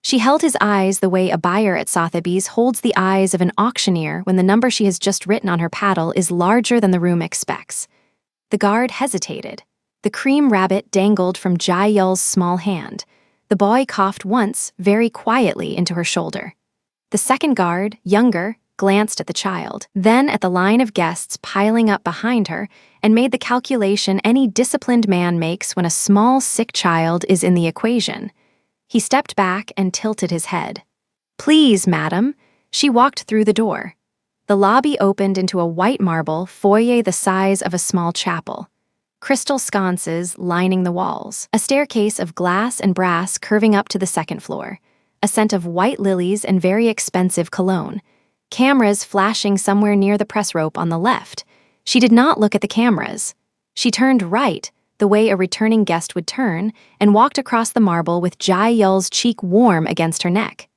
She held his eyes the way a buyer at Sotheby's holds the eyes of an auctioneer when the number she has just written on her paddle is larger than the room expects. The guard hesitated. The cream rabbit dangled from Jael's small hand. The boy coughed once, very quietly, into her shoulder. The second guard, younger, glanced at the child, then at the line of guests piling up behind her, and made the calculation any disciplined man makes when a small, sick child is in the equation. He stepped back and tilted his head. "Please, madam." She walked through the door. The lobby opened into a white marble foyer the size of a small chapel. Crystal sconces lining the walls, a staircase of glass and brass curving up to the second floor, a scent of white lilies and very expensive cologne, cameras flashing somewhere near the press rope on the left. She did not look at the cameras. She turned right, the way a returning guest would turn, and walked across the marble with Jael's cheek warm against her neck.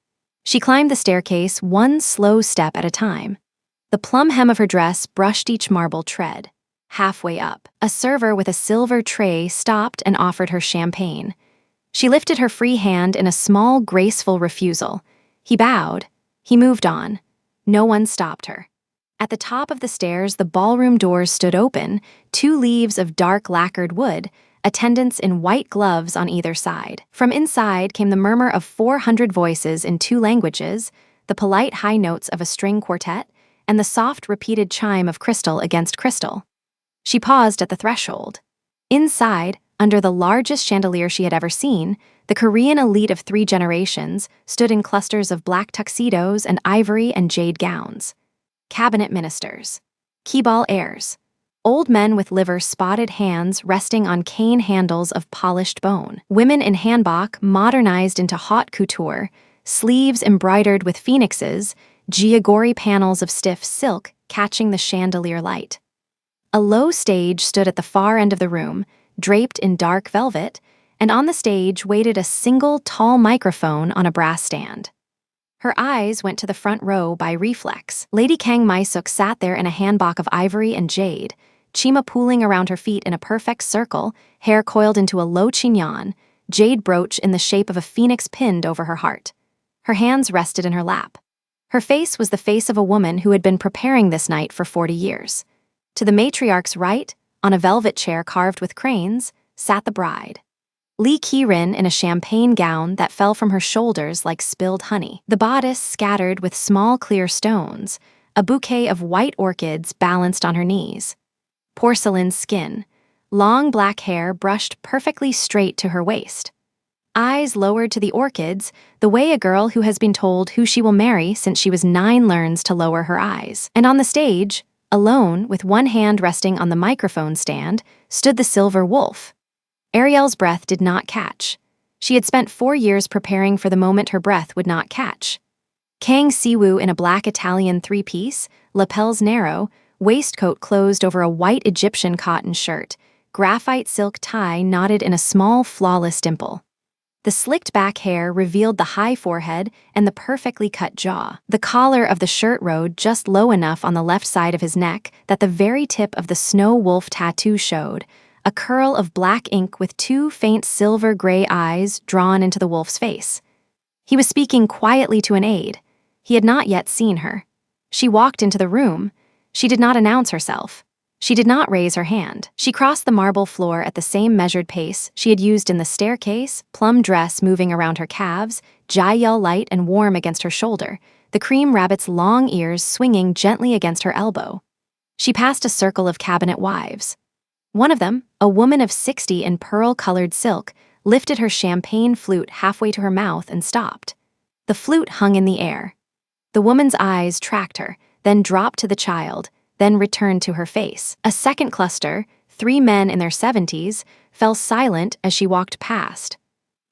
She climbed the staircase one slow step at a time. The plum hem of her dress brushed each marble tread. Halfway up, a server with a silver tray stopped and offered her champagne. She lifted her free hand in a small, graceful refusal. He bowed. He moved on. No one stopped her. At the top of the stairs, the ballroom doors stood open, 2 leaves of dark lacquered wood, attendants in white gloves on either side. From inside came the murmur of 400 voices in 2 languages, the polite high notes of a string quartet, and the soft repeated chime of crystal against crystal. She paused at the threshold. Inside, under the largest chandelier she had ever seen, the Korean elite of 3 generations stood in clusters of black tuxedos and ivory and jade gowns. Cabinet ministers, Keeball heirs, old men with liver-spotted hands resting on cane handles of polished bone, women in hanbok modernized into haute couture, sleeves embroidered with phoenixes, giagori panels of stiff silk catching the chandelier light. A low stage stood at the far end of the room, draped in dark velvet, and on the stage waited a single tall microphone on a brass stand. Her eyes went to the front row by reflex. Lady Kang My-suk sat there in a hanbok of ivory and jade, chima pooling around her feet in a perfect circle, hair coiled into a low chignon, jade brooch in the shape of a phoenix pinned over her heart. Her hands rested in her lap. Her face was the face of a woman who had been preparing this night for 40 years. To the matriarch's right, on a velvet chair carved with cranes, sat the bride. Lee Ki-rin in a champagne gown that fell from her shoulders like spilled honey. The bodice scattered with small clear stones, a bouquet of white orchids balanced on her knees. Porcelain skin, long black hair brushed perfectly straight to her waist. Eyes lowered to the orchids, the way a girl who has been told who she will marry since she was 9 learns to lower her eyes. And on the stage, alone, with one hand resting on the microphone stand, stood the silver wolf. Ariel's breath did not catch. She had spent 4 years preparing for the moment her breath would not catch. Kang Si-woo in a black Italian 3-piece, lapels narrow, waistcoat closed over a white Egyptian cotton shirt, graphite silk tie knotted in a small, flawless dimple. The slicked back hair revealed the high forehead and the perfectly cut jaw. The collar of the shirt rode just low enough on the left side of his neck that the very tip of the snow wolf tattoo showed, a curl of black ink with 2 faint silver-gray eyes drawn into the wolf's face. He was speaking quietly to an aide. He had not yet seen her. She walked into the room. She did not announce herself. She did not raise her hand. She crossed the marble floor at the same measured pace she had used in the staircase, plum dress moving around her calves, Jael light and warm against her shoulder, the cream rabbit's long ears swinging gently against her elbow. She passed a circle of cabinet wives. One of them, a woman of 60 in pearl-colored silk, lifted her champagne flute halfway to her mouth and stopped. The flute hung in the air. The woman's eyes tracked her, then dropped to the child, then returned to her face. A second cluster, 3 men in their 70s, fell silent as she walked past.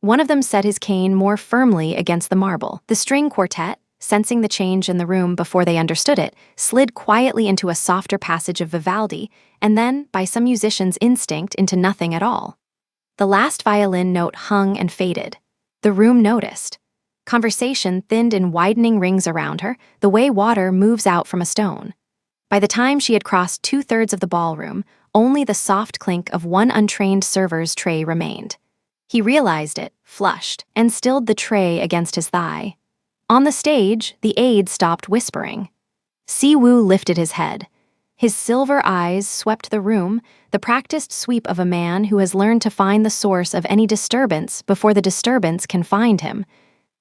One of them set his cane more firmly against the marble. The string quartet, sensing the change in the room before they understood it, slid quietly into a softer passage of Vivaldi, and then, by some musician's instinct, into nothing at all. The last violin note hung and faded. The room noticed. Conversation thinned in widening rings around her, the way water moves out from a stone. By the time she had crossed 2/3 of the ballroom, only the soft clink of one untrained server's tray remained. He realized it, flushed, and stilled the tray against his thigh. On the stage, the aide stopped whispering. Siwoo lifted his head. His silver eyes swept the room, the practiced sweep of a man who has learned to find the source of any disturbance before the disturbance can find him.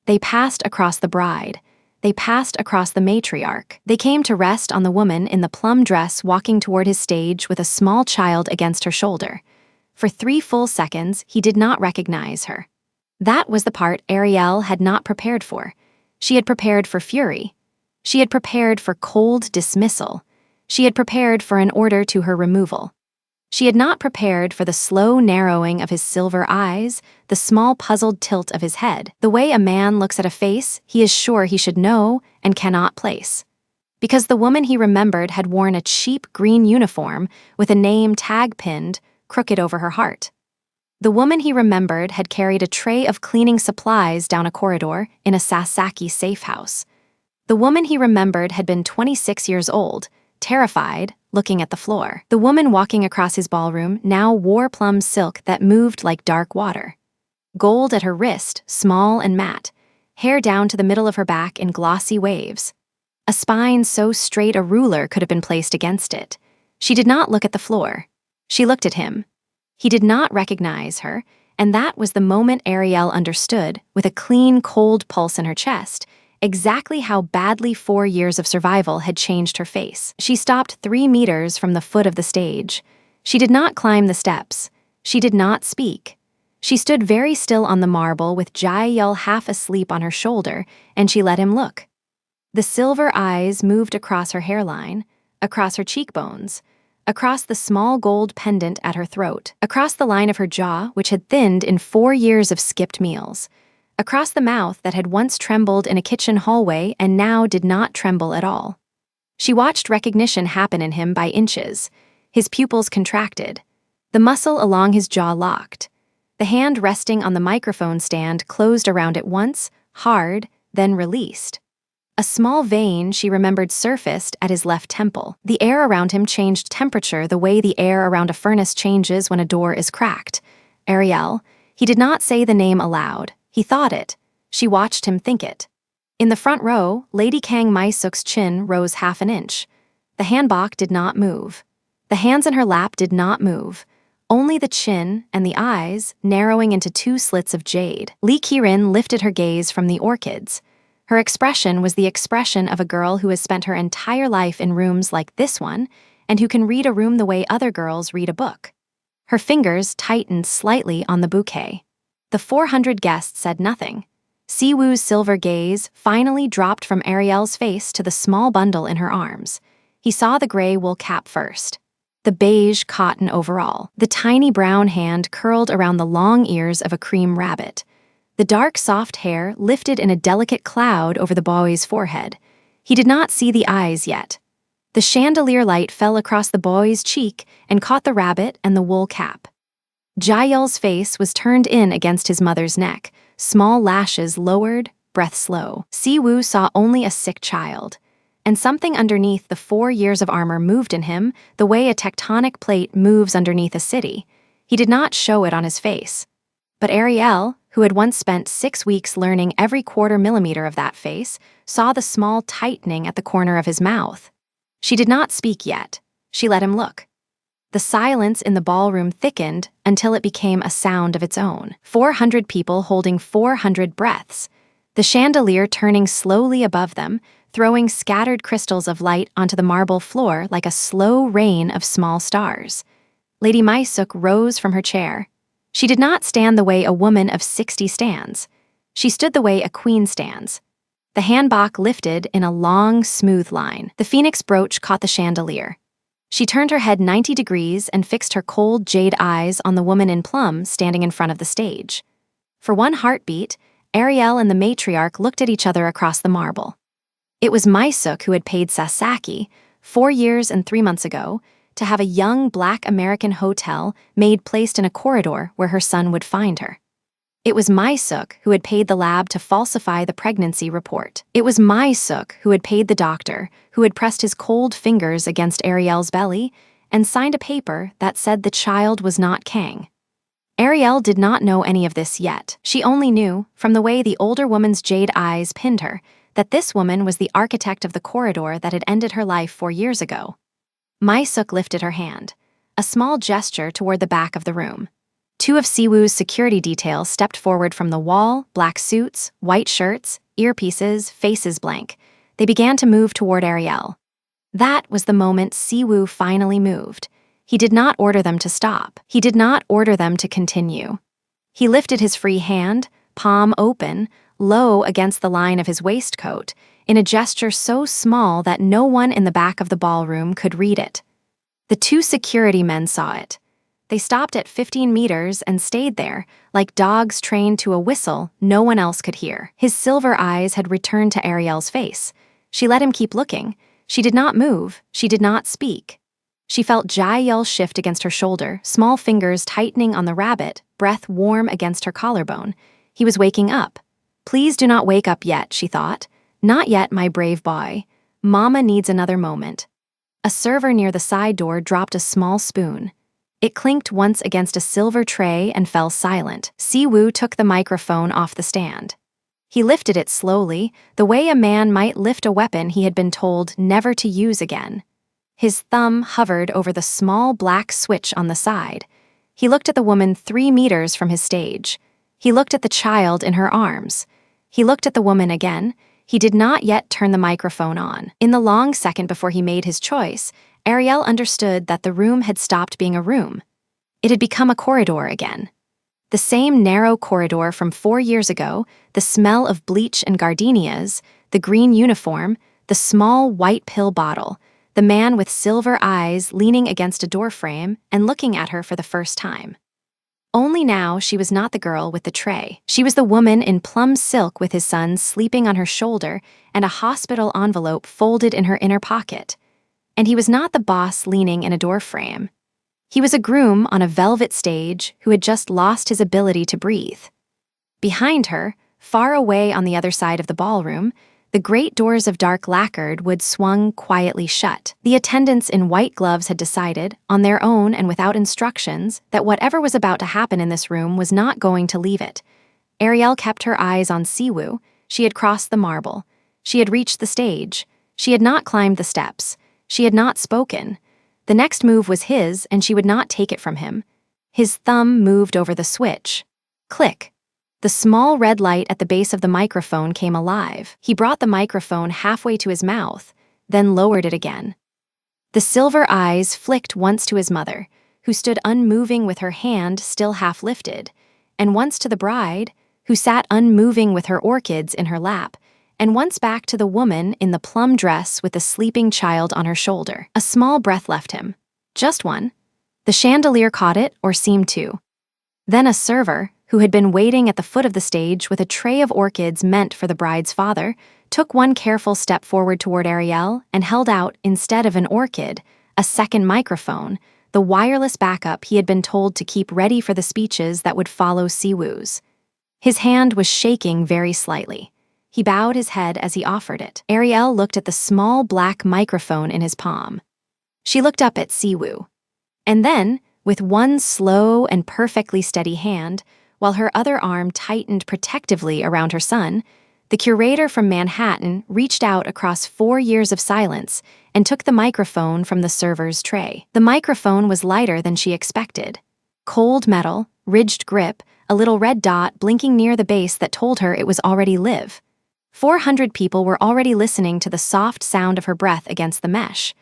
They passed across the bride. They passed across the matriarch. They came to rest on the woman in the plum dress walking toward his stage with a small child against her shoulder. For 3 full seconds, he did not recognize her. That was the part Ariel had not prepared for. She had prepared for fury. She had prepared for cold dismissal. She had prepared for an order to her removal. She had not prepared for the slow narrowing of his silver eyes, the small puzzled tilt of his head, the way a man looks at a face he is sure he should know and cannot place. Because the woman he remembered had worn a cheap green uniform with a name tag pinned, crooked over her heart. The woman he remembered had carried a tray of cleaning supplies down a corridor in a Sasaki safe house. The woman he remembered had been 26 years old, terrified, looking at the floor. The woman walking across his ballroom now wore plum silk that moved like dark water. Gold at her wrist, small and matte, hair down to the middle of her back in glossy waves. A spine so straight a ruler could have been placed against it. She did not look at the floor. She looked at him. He did not recognize her, and that was the moment Ariel understood, with a clean, cold pulse in her chest, exactly how badly 4 years of survival had changed her face. She stopped 3 meters from the foot of the stage. She did not climb the steps. She did not speak. She stood very still on the marble with Jae-yul half asleep on her shoulder, and she let him look. The silver eyes moved across her hairline, across her cheekbones, across the small gold pendant at her throat, across the line of her jaw, which had thinned in 4 years of skipped meals, across the mouth that had once trembled in a kitchen hallway and now did not tremble at all. She watched recognition happen in him by inches. His pupils contracted. The muscle along his jaw locked. The hand resting on the microphone stand closed around it once, hard, then released. A small vein, she remembered, surfaced at his left temple. The air around him changed temperature the way the air around a furnace changes when a door is cracked. Ariel. He did not say the name aloud. He thought it. She watched him think it. In the front row, Lady Kang My-suk's chin rose half an inch. The hanbok did not move. The hands in her lap did not move. Only the chin and the eyes, narrowing into 2 slits of jade. Lee Ki-rin lifted her gaze from the orchids. Her expression was the expression of a girl who has spent her entire life in rooms like this one and who can read a room the way other girls read a book. Her fingers tightened slightly on the bouquet. The 400 guests said nothing. Siwoo's silver gaze finally dropped from Ariel's face to the small bundle in her arms. He saw the gray wool cap first. The beige cotton overall. The tiny brown hand curled around the long ears of a cream rabbit. The dark, soft hair lifted in a delicate cloud over the boy's forehead. He did not see the eyes yet. The chandelier light fell across the boy's cheek and caught the rabbit and the wool cap. Jae-yul's face was turned in against his mother's neck, small lashes lowered, breath slow. Siwoo saw only a sick child. And something underneath the 4 years of armor moved in him the way a tectonic plate moves underneath a city. He did not show it on his face. But Ariel, who had once spent 6 weeks learning every quarter millimeter of that face, saw the small tightening at the corner of his mouth. She did not speak yet. She let him look. The silence in the ballroom thickened until it became a sound of its own. 400 people holding 400 breaths. The chandelier turning slowly above them, throwing scattered crystals of light onto the marble floor like a slow rain of small stars. Lady My-suk rose from her chair. She did not stand the way a woman of 60 stands. She stood the way a queen stands. The hanbok lifted in a long, smooth line. The phoenix brooch caught the chandelier. She turned her head 90 degrees and fixed her cold jade eyes on the woman in plum standing in front of the stage. For one heartbeat, Ariel and the matriarch looked at each other across the marble. It was My-suk who had paid Sasaki, 4 years and 3 months ago, to have a young Black American hotel maid placed in a corridor where her son would find her. It was My-suk who had paid the lab to falsify the pregnancy report. It was My-suk who had paid the doctor, who had pressed his cold fingers against Ariel's belly and signed a paper that said the child was not Kang. Ariel did not know any of this yet. She only knew, from the way the older woman's jade eyes pinned her, that this woman was the architect of the corridor that had ended her life 4 years ago. My-suk lifted her hand, a small gesture toward the back of the room. 2 of Siwoo's security detail stepped forward from the wall, black suits, white shirts, earpieces, faces blank. They began to move toward Ariel. That was the moment Siwoo finally moved. He did not order them to stop. He did not order them to continue. He lifted his free hand, palm open, low against the line of his waistcoat, in a gesture so small that no one in the back of the ballroom could read it. The 2 security men saw it. They stopped at 15 meters and stayed there, like dogs trained to a whistle no one else could hear. His silver eyes had returned to Ariel's face. She let him keep looking. She did not move. She did not speak. She felt Jae-yeol shift against her shoulder, small fingers tightening on the rabbit, breath warm against her collarbone. He was waking up. Please do not wake up yet, she thought. Not yet, my brave boy. Mama needs another moment. A server near the side door dropped a small spoon. It clinked once against a silver tray and fell silent. Siwoo took the microphone off the stand. He lifted it slowly, the way a man might lift a weapon he had been told never to use again. His thumb hovered over the small black switch on the side. He looked at the woman 3 meters from his stage. He looked at the child in her arms. He looked at the woman again. He did not yet turn the microphone on. In the long second before he made his choice, Ariel understood that the room had stopped being a room. It had become a corridor again. The same narrow corridor from 4 years ago, the smell of bleach and gardenias, the green uniform, the small white pill bottle, the man with silver eyes leaning against a doorframe and looking at her for the first time. Only now she was not the girl with the tray. She was the woman in plum silk with his son sleeping on her shoulder and a hospital envelope folded in her inner pocket. And he was not the boss leaning in a doorframe. He was a groom on a velvet stage who had just lost his ability to breathe. Behind her, far away on the other side of the ballroom, the great doors of dark lacquered wood swung quietly shut. The attendants in white gloves had decided, on their own and without instructions, that whatever was about to happen in this room was not going to leave it. Ariel kept her eyes on Siwoo. She had crossed the marble. She had reached the stage. She had not climbed the steps. She had not spoken. The next move was his, and she would not take it from him. His thumb moved over the switch. Click. The small red light at the base of the microphone came alive. He brought the microphone halfway to his mouth, then lowered it again. The silver eyes flicked once to his mother, who stood unmoving with her hand still half lifted, and once to the bride, who sat unmoving with her orchids in her lap, and once back to the woman in the plum dress with the sleeping child on her shoulder. A small breath left him. Just one. The chandelier caught it, or seemed to. Then a server, who had been waiting at the foot of the stage with a tray of orchids meant for the bride's father, took one careful step forward toward Ariel and held out, instead of an orchid, a second microphone, the wireless backup he had been told to keep ready for the speeches that would follow Siwoo's. His hand was shaking very slightly. He bowed his head as he offered it. Ariel looked at the small black microphone in his palm. She looked up at Siwoo. And then, with one slow and perfectly steady hand, while her other arm tightened protectively around her son, the curator from Manhattan reached out across 4 years of silence and took the microphone from the server's tray. The microphone was lighter than she expected. Cold metal, ridged grip, a little red dot blinking near the base that told her it was already live. 400 people were already listening to the soft sound of her breath against the mesh.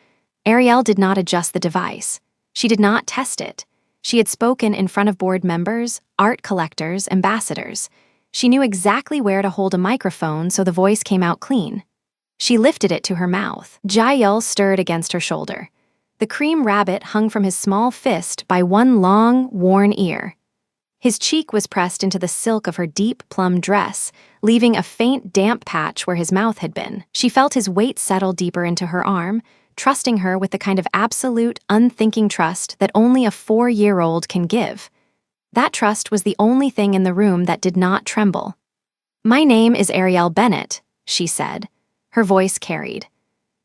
Ariel did not adjust the device. She did not test it. She had spoken in front of board members, art collectors, ambassadors. She knew exactly where to hold a microphone so the voice came out clean. She lifted it to her mouth. Jae-yeol stirred against her shoulder. The cream rabbit hung from his small fist by one long, worn ear. His cheek was pressed into the silk of her deep plum dress, leaving a faint damp patch where his mouth had been. She felt his weight settle deeper into her arm, trusting her with the kind of absolute, unthinking trust that only a 4-year-old can give. That trust was the only thing in the room that did not tremble. "My name is Ariel Bennett," she said. Her voice carried.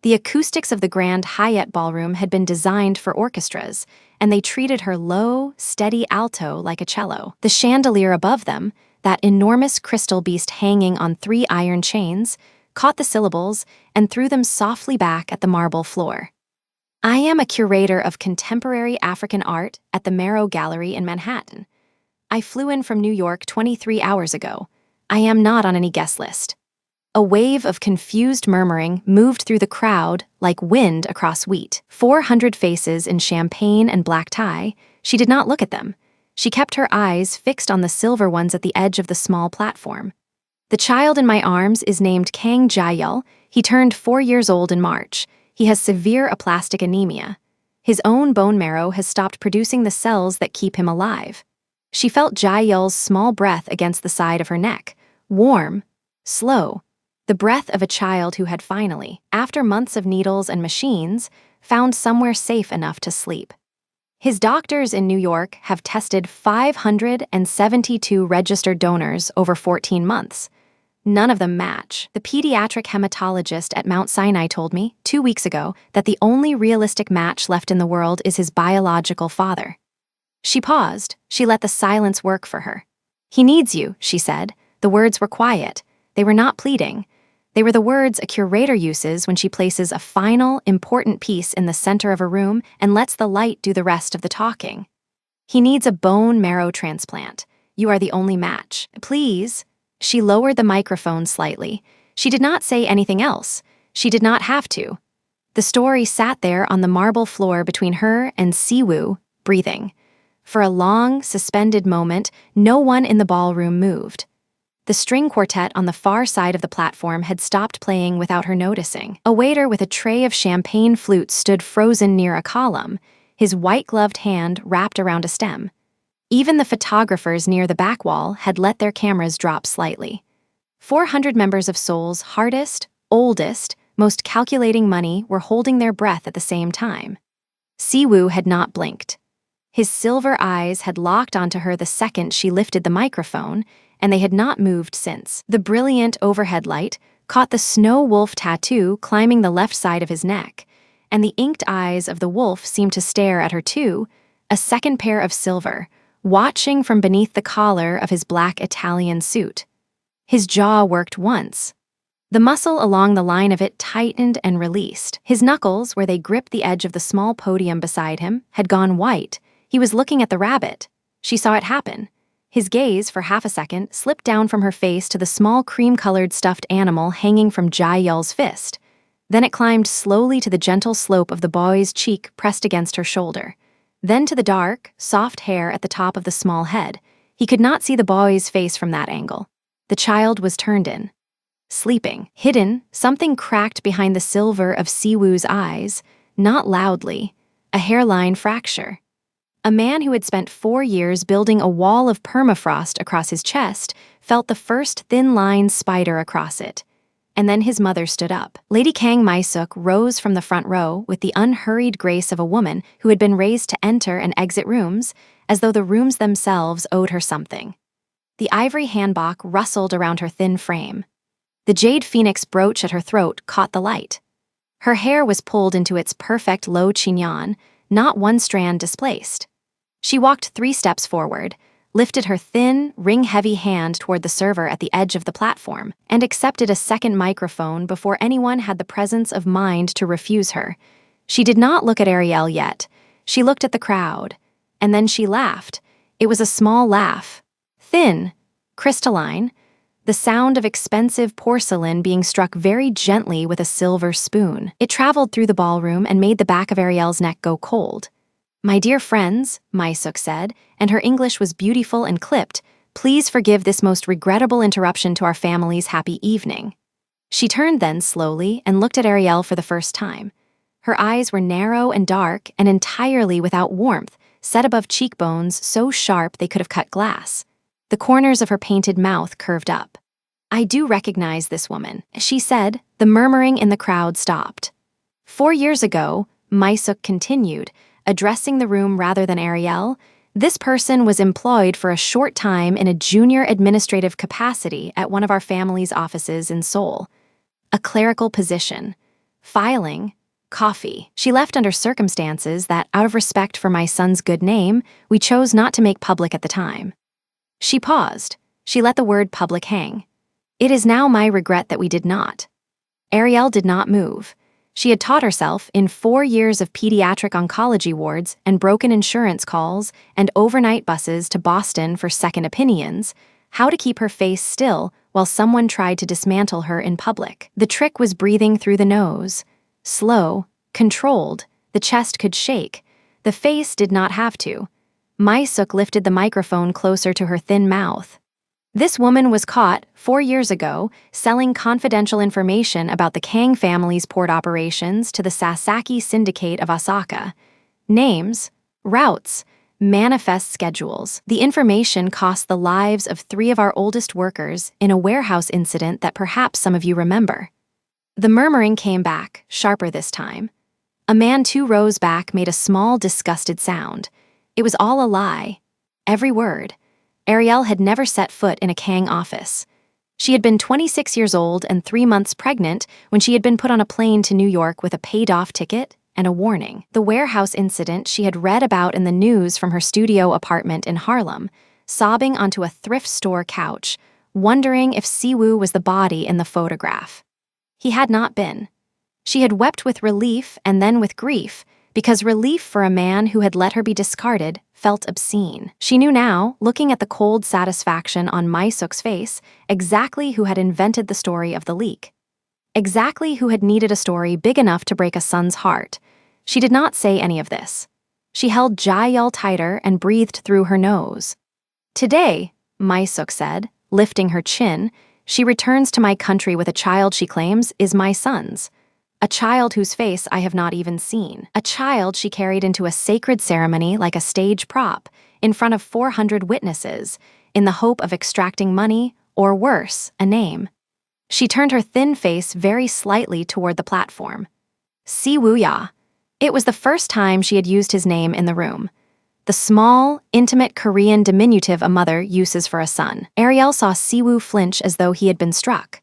The acoustics of the Grand Hyatt Ballroom had been designed for orchestras, and they treated her low, steady alto like a cello. The chandelier above them, that enormous crystal beast hanging on 3 iron chains, caught the syllables and threw them softly back at the marble floor. "I am a curator of contemporary African art at the Marrow Gallery in Manhattan. I flew in from New York 23 hours ago. I am not on any guest list." A wave of confused murmuring moved through the crowd like wind across wheat. 400 faces in champagne and black tie. She did not look at them. She kept her eyes fixed on the silver ones at the edge of the small platform. "The child in my arms is named Kang Jae-yul. He turned 4 years old in March. He has severe aplastic anemia. His own bone marrow has stopped producing the cells that keep him alive." She felt Jae-yul's small breath against the side of her neck. Warm, slow. The breath of a child who had finally, after months of needles and machines, found somewhere safe enough to sleep. His doctors in New York have tested 572 registered donors over 14 months. None of them match. The pediatric hematologist at Mount Sinai told me 2 weeks ago that the only realistic match left in the world is his biological father. She paused. She let the silence work for her. "He needs you," she said. The words were quiet. They were not pleading. They were the words a curator uses when she places a final, important piece in the center of a room and lets the light do the rest of the talking. "He needs a bone marrow transplant. You are the only match. Please." She lowered the microphone slightly. She did not say anything else. She did not have to. The story sat there on the marble floor between her and Siwoo, breathing. For a long, suspended moment, no one in the ballroom moved. The string quartet on the far side of the platform had stopped playing without her noticing. A waiter with a tray of champagne flutes stood frozen near a column, his white-gloved hand wrapped around a stem. Even the photographers near the back wall had let their cameras drop slightly. 400 members of Seoul's hardest, oldest, most calculating money were holding their breath at the same time. Siwoo had not blinked. His silver eyes had locked onto her the second she lifted the microphone, and they had not moved since. The brilliant overhead light caught the snow wolf tattoo climbing the left side of his neck, and the inked eyes of the wolf seemed to stare at her too, a second pair of silver, watching from beneath the collar of his black Italian suit. His jaw worked once. The muscle along the line of it tightened and released. His knuckles, where they gripped the edge of the small podium beside him, had gone white. He was looking at the rabbit. She saw it happen. His gaze, for half a second, slipped down from her face to the small cream-colored stuffed animal hanging from Jae-yul's fist. Then it climbed slowly to the gentle slope of the boy's cheek pressed against her shoulder. Then to the dark, soft hair at the top of the small head. He could not see the boy's face from that angle. The child was turned in. Sleeping. Hidden, something cracked behind the silver of Siwoo's eyes, not loudly, a hairline fracture. A man who had spent 4 years building a wall of permafrost across his chest felt the first thin line spider across it. And then his mother stood up. Lady Kang My-suk rose from the front row with the unhurried grace of a woman who had been raised to enter and exit rooms, as though the rooms themselves owed her something. The ivory hanbok rustled around her thin frame. The jade phoenix brooch at her throat caught the light. Her hair was pulled into its perfect low chignon, not one strand displaced. She walked 3 steps forward, lifted her thin, ring-heavy hand toward the server at the edge of the platform, and accepted a second microphone before anyone had the presence of mind to refuse her. She did not look at Ariel yet. She looked at the crowd, and then she laughed. It was a small laugh. Thin, crystalline, the sound of expensive porcelain being struck very gently with a silver spoon. It traveled through the ballroom and made the back of Ariel's neck go cold. "My dear friends," My-suk said, and her English was beautiful and clipped, "please forgive this most regrettable interruption to our family's happy evening." She turned then slowly and looked at Ariel for the first time. Her eyes were narrow and dark and entirely without warmth, set above cheekbones so sharp they could have cut glass. The corners of her painted mouth curved up. "I do recognize this woman," she said. The murmuring in the crowd stopped. 4 years ago, My-suk continued, addressing the room rather than Ariel, This person was employed for a short time in a junior administrative capacity at one of our family's offices in Seoul. A clerical position. Filing. Coffee. She left under circumstances that, out of respect for my son's good name, we chose not to make public at the time. She paused. She let the word public hang. It is now my regret that we did not. Ariel did not move. She had taught herself, in 4 years of pediatric oncology wards and broken insurance calls and overnight buses to Boston for second opinions, how to keep her face still while someone tried to dismantle her in public. The trick was breathing through the nose. Slow, controlled, the chest could shake. The face did not have to. My-suk lifted the microphone closer to her thin mouth. This woman was caught, 4 years ago, selling confidential information about the Kang family's port operations to the Sasaki Syndicate of Osaka. Names, routes, manifest schedules. The information cost the lives of 3 of our oldest workers in a warehouse incident that perhaps some of you remember. The murmuring came back, sharper this time. A man 2 rows back made a small, disgusted sound. It was all a lie. Every word. Ariel had never set foot in a Kang office. She had been 26 years old and 3 months pregnant when she had been put on a plane to New York with a paid-off ticket and a warning. The warehouse incident she had read about in the news from her studio apartment in Harlem, sobbing onto a thrift store couch, wondering if Siwoo was the body in the photograph. He had not been. She had wept with relief and then with grief, because relief for a man who had let her be discarded felt obscene. She knew now, looking at the cold satisfaction on My-suk's face, exactly who had invented the story of the leak. Exactly who had needed a story big enough to break a son's heart. She did not say any of this. She held Jae-yeol tighter and breathed through her nose. Today, My-suk said, lifting her chin, she returns to my country with a child she claims is my son's. A child whose face I have not even seen. A child she carried into a sacred ceremony like a stage prop, in front of 400 witnesses, in the hope of extracting money, or worse, a name. She turned her thin face very slightly toward the platform. Siwoo-ya. It was the first time she had used his name in the room. The small, intimate Korean diminutive a mother uses for a son. Ariel saw Siwoo flinch as though he had been struck.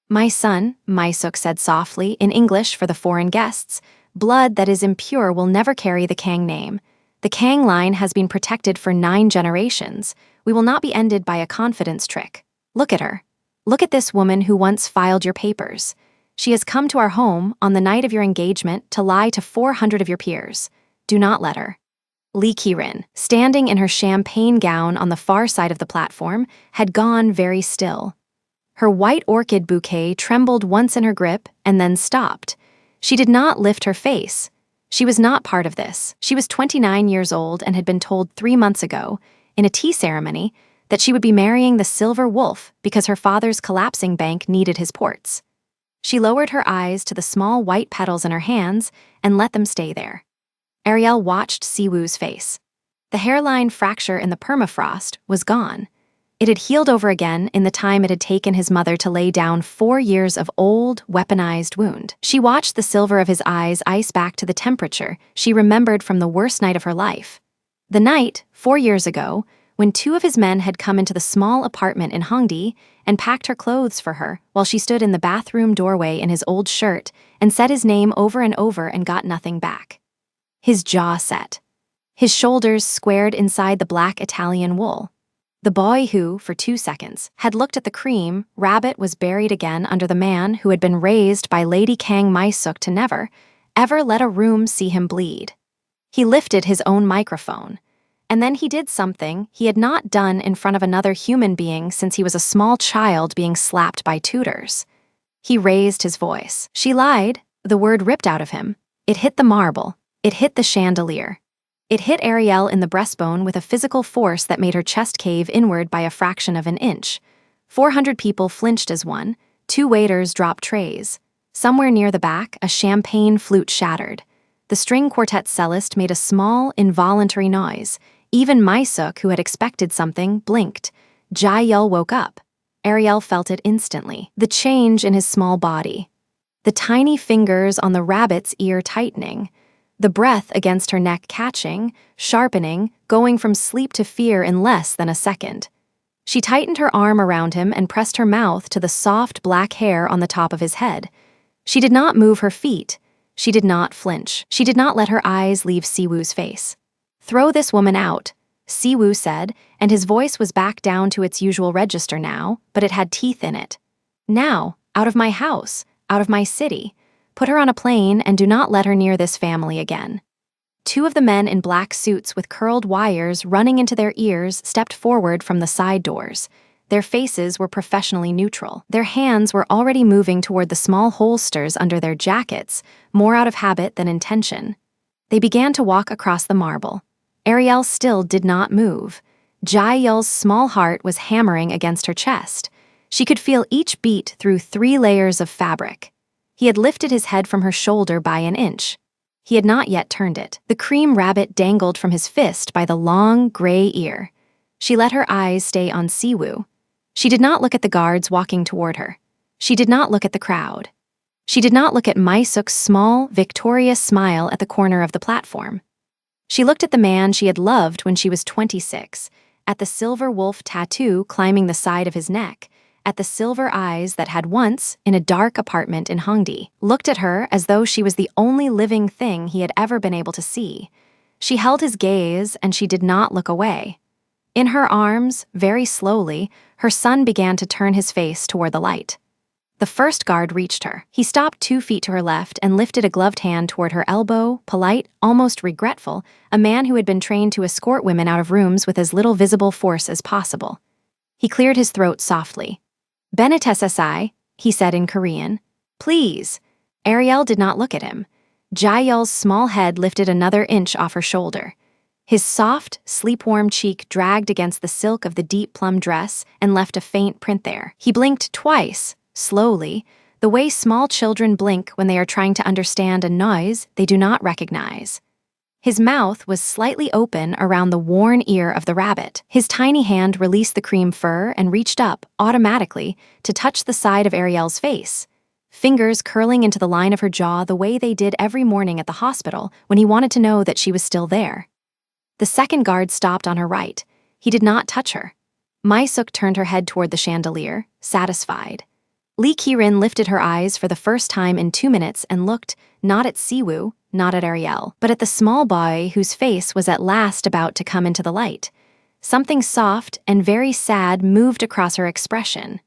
My son, My-suk said softly, in English for the foreign guests, blood that is impure will never carry the Kang name. The Kang line has been protected for 9 generations. We will not be ended by a confidence trick. Look at her. Look at this woman who once filed your papers. She has come to our home on the night of your engagement to lie to 400 of your peers. Do not let her. Lee Ki-rin, standing in her champagne gown on the far side of the platform, had gone very still. Her white orchid bouquet trembled once in her grip and then stopped. She did not lift her face. She was not part of this. She was 29 years old and had been told 3 months ago, in a tea ceremony, that she would be marrying the Silver Wolf because her father's collapsing bank needed his ports. She lowered her eyes to the small white petals in her hands and let them stay there. Ariel watched Siwoo's face. The hairline fracture in the permafrost was gone. It had healed over again in the time it had taken his mother to lay down 4 years of old, weaponized wound. She watched the silver of his eyes ice back to the temperature she remembered from the worst night of her life. The night, 4 years ago, when 2 of his men had come into the small apartment in Hongdae and packed her clothes for her while she stood in the bathroom doorway in his old shirt and said his name over and over and got nothing back. His jaw set. His shoulders squared inside the black Italian wool. The boy who, for 2 seconds, had looked at the cream, rabbit was buried again under the man who had been raised by Lady Kang My-suk to never, ever let a room see him bleed. He lifted his own microphone, and then he did something he had not done in front of another human being since he was a small child being slapped by tutors. He raised his voice. She lied. The word ripped out of him. It hit the marble. It hit the chandelier. It hit Ariel in the breastbone with a physical force that made her chest cave inward by a fraction of an inch. 400 people flinched as one. 2 waiters dropped trays. Somewhere near the back, a champagne flute shattered. The string quartet cellist made a small, involuntary noise. Even My-suk, who had expected something, blinked. Jae-yeol woke up. Ariel felt it instantly. The change in his small body. The tiny fingers on the rabbit's ear tightening. the breath against her neck catching, sharpening, going from sleep to fear in less than a second. She tightened her arm around him and pressed her mouth to the soft black hair on the top of his head. She did not move her feet. She did not flinch. She did not let her eyes leave Siwoo's face. "Throw this woman out," Siwoo said, and his voice was back down to its usual register now, but it had teeth in it. "Now, out of my house, out of my city. Put her on a plane and do not let her near this family again." Two of the men in black suits with curled wires running into their ears stepped forward from the side doors. Their faces were professionally neutral. Their hands were already moving toward the small holsters under their jackets, more out of habit than intention. They began to walk across the marble. Ariel still did not move. Jae-yul's small heart was hammering against her chest. She could feel each beat through 3 layers of fabric. He had lifted his head from her shoulder by an inch. He had not yet turned it. The cream rabbit dangled from his fist by the long, gray ear. She let her eyes stay on Siwoo. She did not look at the guards walking toward her. She did not look at the crowd. She did not look at Maisuk's small, victorious smile at the corner of the platform. She looked at the man she had loved when she was 26, at the silver wolf tattoo climbing the side of his neck, at the silver eyes that had once, in a dark apartment in Hongdae, looked at her as though she was the only living thing he had ever been able to see. She held his gaze, and she did not look away. In her arms, very slowly, her son began to turn his face toward the light. The first guard reached her. He stopped 2 feet to her left and lifted a gloved hand toward her elbow, polite, almost regretful, a man who had been trained to escort women out of rooms with as little visible force as possible. He cleared his throat softly. "Benetessai," he said in Korean. "Please." Ariel did not look at him. Jae-yul's small head lifted another inch off her shoulder. His soft, sleep-warm cheek dragged against the silk of the deep plum dress and left a faint print there. He blinked twice, slowly, the way small children blink when they are trying to understand a noise they do not recognize. His mouth was slightly open around the worn ear of the rabbit. His tiny hand released the cream fur and reached up, automatically, to touch the side of Ariel's face, fingers curling into the line of her jaw the way they did every morning at the hospital when he wanted to know that she was still there. The second guard stopped on her right. He did not touch her. Maisuk turned her head toward the chandelier, satisfied. Lee Ki-rin lifted her eyes for the first time in 2 minutes and looked, not at Siwoo, not at Ariel, but at the small boy whose face was at last about to come into the light. Something soft and very sad moved across her expression.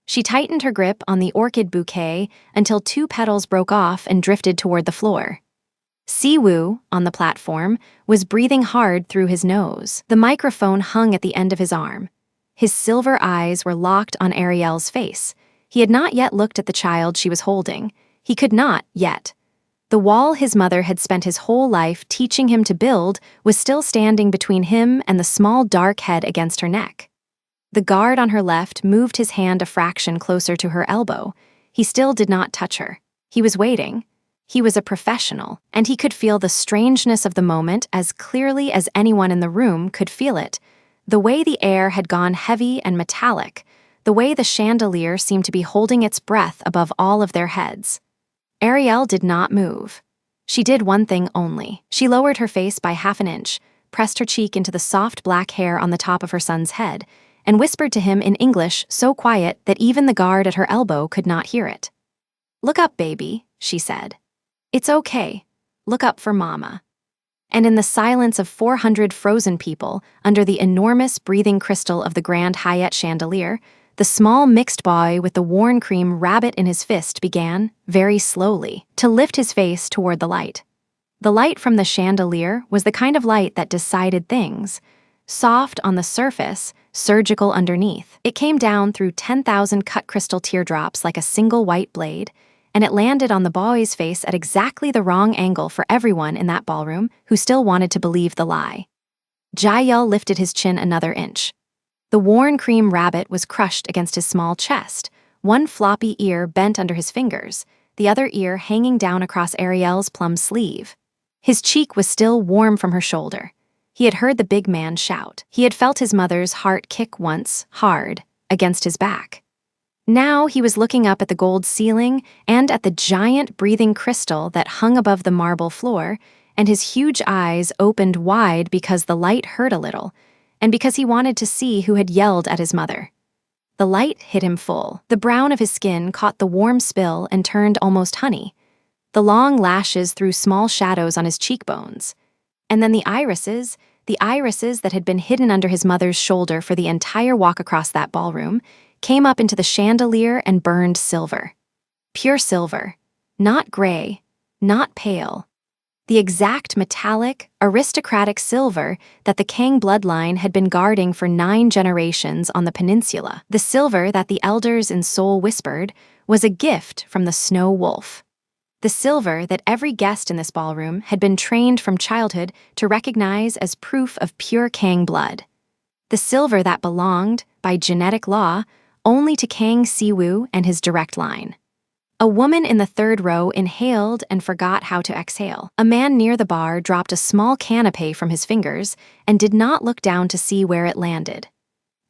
She tightened her grip on the orchid bouquet until 2 petals broke off and drifted toward the floor. Siwoo, on the platform, was breathing hard through his nose. The microphone hung at the end of his arm. His silver eyes were locked on Ariel's face. He had not yet looked at the child she was holding. He could not, yet. The wall his mother had spent his whole life teaching him to build was still standing between him and the small dark head against her neck. The guard on her left moved his hand a fraction closer to her elbow. He still did not touch her. He was waiting. He was a professional, and he could feel the strangeness of the moment as clearly as anyone in the room could feel it. The way the air had gone heavy and metallic, the way the chandelier seemed to be holding its breath above all of their heads. Ariel did not move. She did one thing only. She lowered her face by half an inch, pressed her cheek into the soft black hair on the top of her son's head, and whispered to him in English so quiet that even the guard at her elbow could not hear it. "Look up, baby," she said. "It's okay. Look up for Mama." And in the silence of 400 frozen people, under the enormous breathing crystal of the Grand Hyatt chandelier, the small mixed boy with the worn cream rabbit in his fist began, very slowly, to lift his face toward the light. The light from the chandelier was the kind of light that decided things. Soft on the surface, surgical underneath. It came down through 10,000 cut crystal teardrops like a single white blade, and it landed on the boy's face at exactly the wrong angle for everyone in that ballroom who still wanted to believe the lie. Jae-yul lifted his chin another inch. The worn cream rabbit was crushed against his small chest, one floppy ear bent under his fingers, the other ear hanging down across Ariel's plum sleeve. His cheek was still warm from her shoulder. He had heard the big man shout. He had felt his mother's heart kick once, hard, against his back. Now he was looking up at the gold ceiling and at the giant breathing crystal that hung above the marble floor, and his huge eyes opened wide because the light hurt a little, and because he wanted to see who had yelled at his mother. The light hit him full. The brown of his skin caught the warm spill and turned almost honey. The long lashes threw small shadows on his cheekbones. And then the irises that had been hidden under his mother's shoulder for the entire walk across that ballroom, came up into the chandelier and burned silver. Pure silver. Not gray, not pale. The exact metallic, aristocratic silver that the Kang bloodline had been guarding for 9 generations on the peninsula. The silver that the elders in Seoul whispered was a gift from the Snow Wolf. The silver that every guest in this ballroom had been trained from childhood to recognize as proof of pure Kang blood. The silver that belonged, by genetic law, only to Kang Siwoo and his direct line. A woman in the 3rd row inhaled and forgot how to exhale. A man near the bar dropped a small canapé from his fingers and did not look down to see where it landed.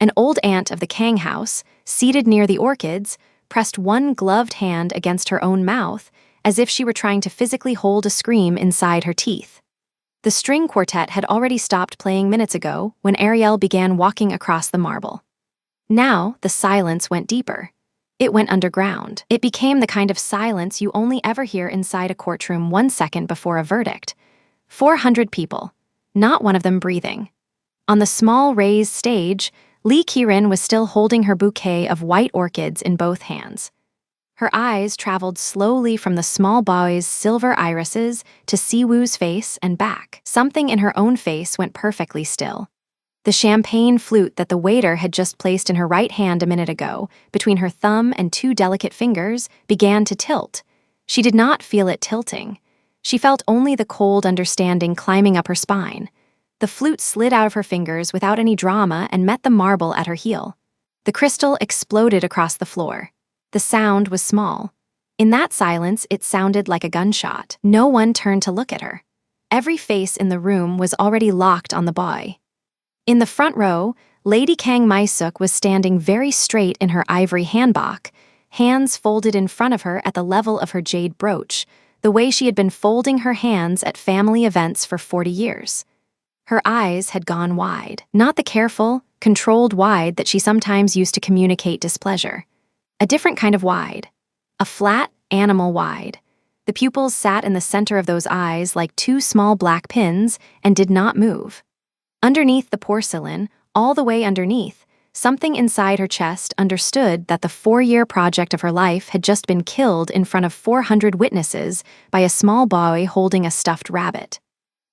An old aunt of the Kang house, seated near the orchids, pressed one gloved hand against her own mouth as if she were trying to physically hold a scream inside her teeth. The string quartet had already stopped playing minutes ago when Ariel began walking across the marble. Now the silence went deeper. It went underground. It became the kind of silence you only ever hear inside a courtroom 1 second before a verdict. 400 people, not one of them breathing. On the small raised stage, Lee Ki-rin was still holding her bouquet of white orchids in both hands. Her eyes traveled slowly from the small boy's silver irises to Siwoo's face and back. Something in her own face went perfectly still. The champagne flute that the waiter had just placed in her right hand a minute ago, between her thumb and 2 delicate fingers, began to tilt. She did not feel it tilting. She felt only the cold understanding climbing up her spine. The flute slid out of her fingers without any drama and met the marble at her heel. The crystal exploded across the floor. The sound was small. In that silence, it sounded like a gunshot. No one turned to look at her. Every face in the room was already locked on the boy. In the front row, Lady Kang My-suk was standing very straight in her ivory hanbok, hands folded in front of her at the level of her jade brooch, the way she had been folding her hands at family events for 40 years. Her eyes had gone wide, not the careful, controlled wide that she sometimes used to communicate displeasure. A different kind of wide. A flat, animal wide. The pupils sat in the center of those eyes like 2 small black pins and did not move. Underneath the porcelain, all the way underneath, something inside her chest understood that the 4-year project of her life had just been killed in front of 400 witnesses by a small boy holding a stuffed rabbit.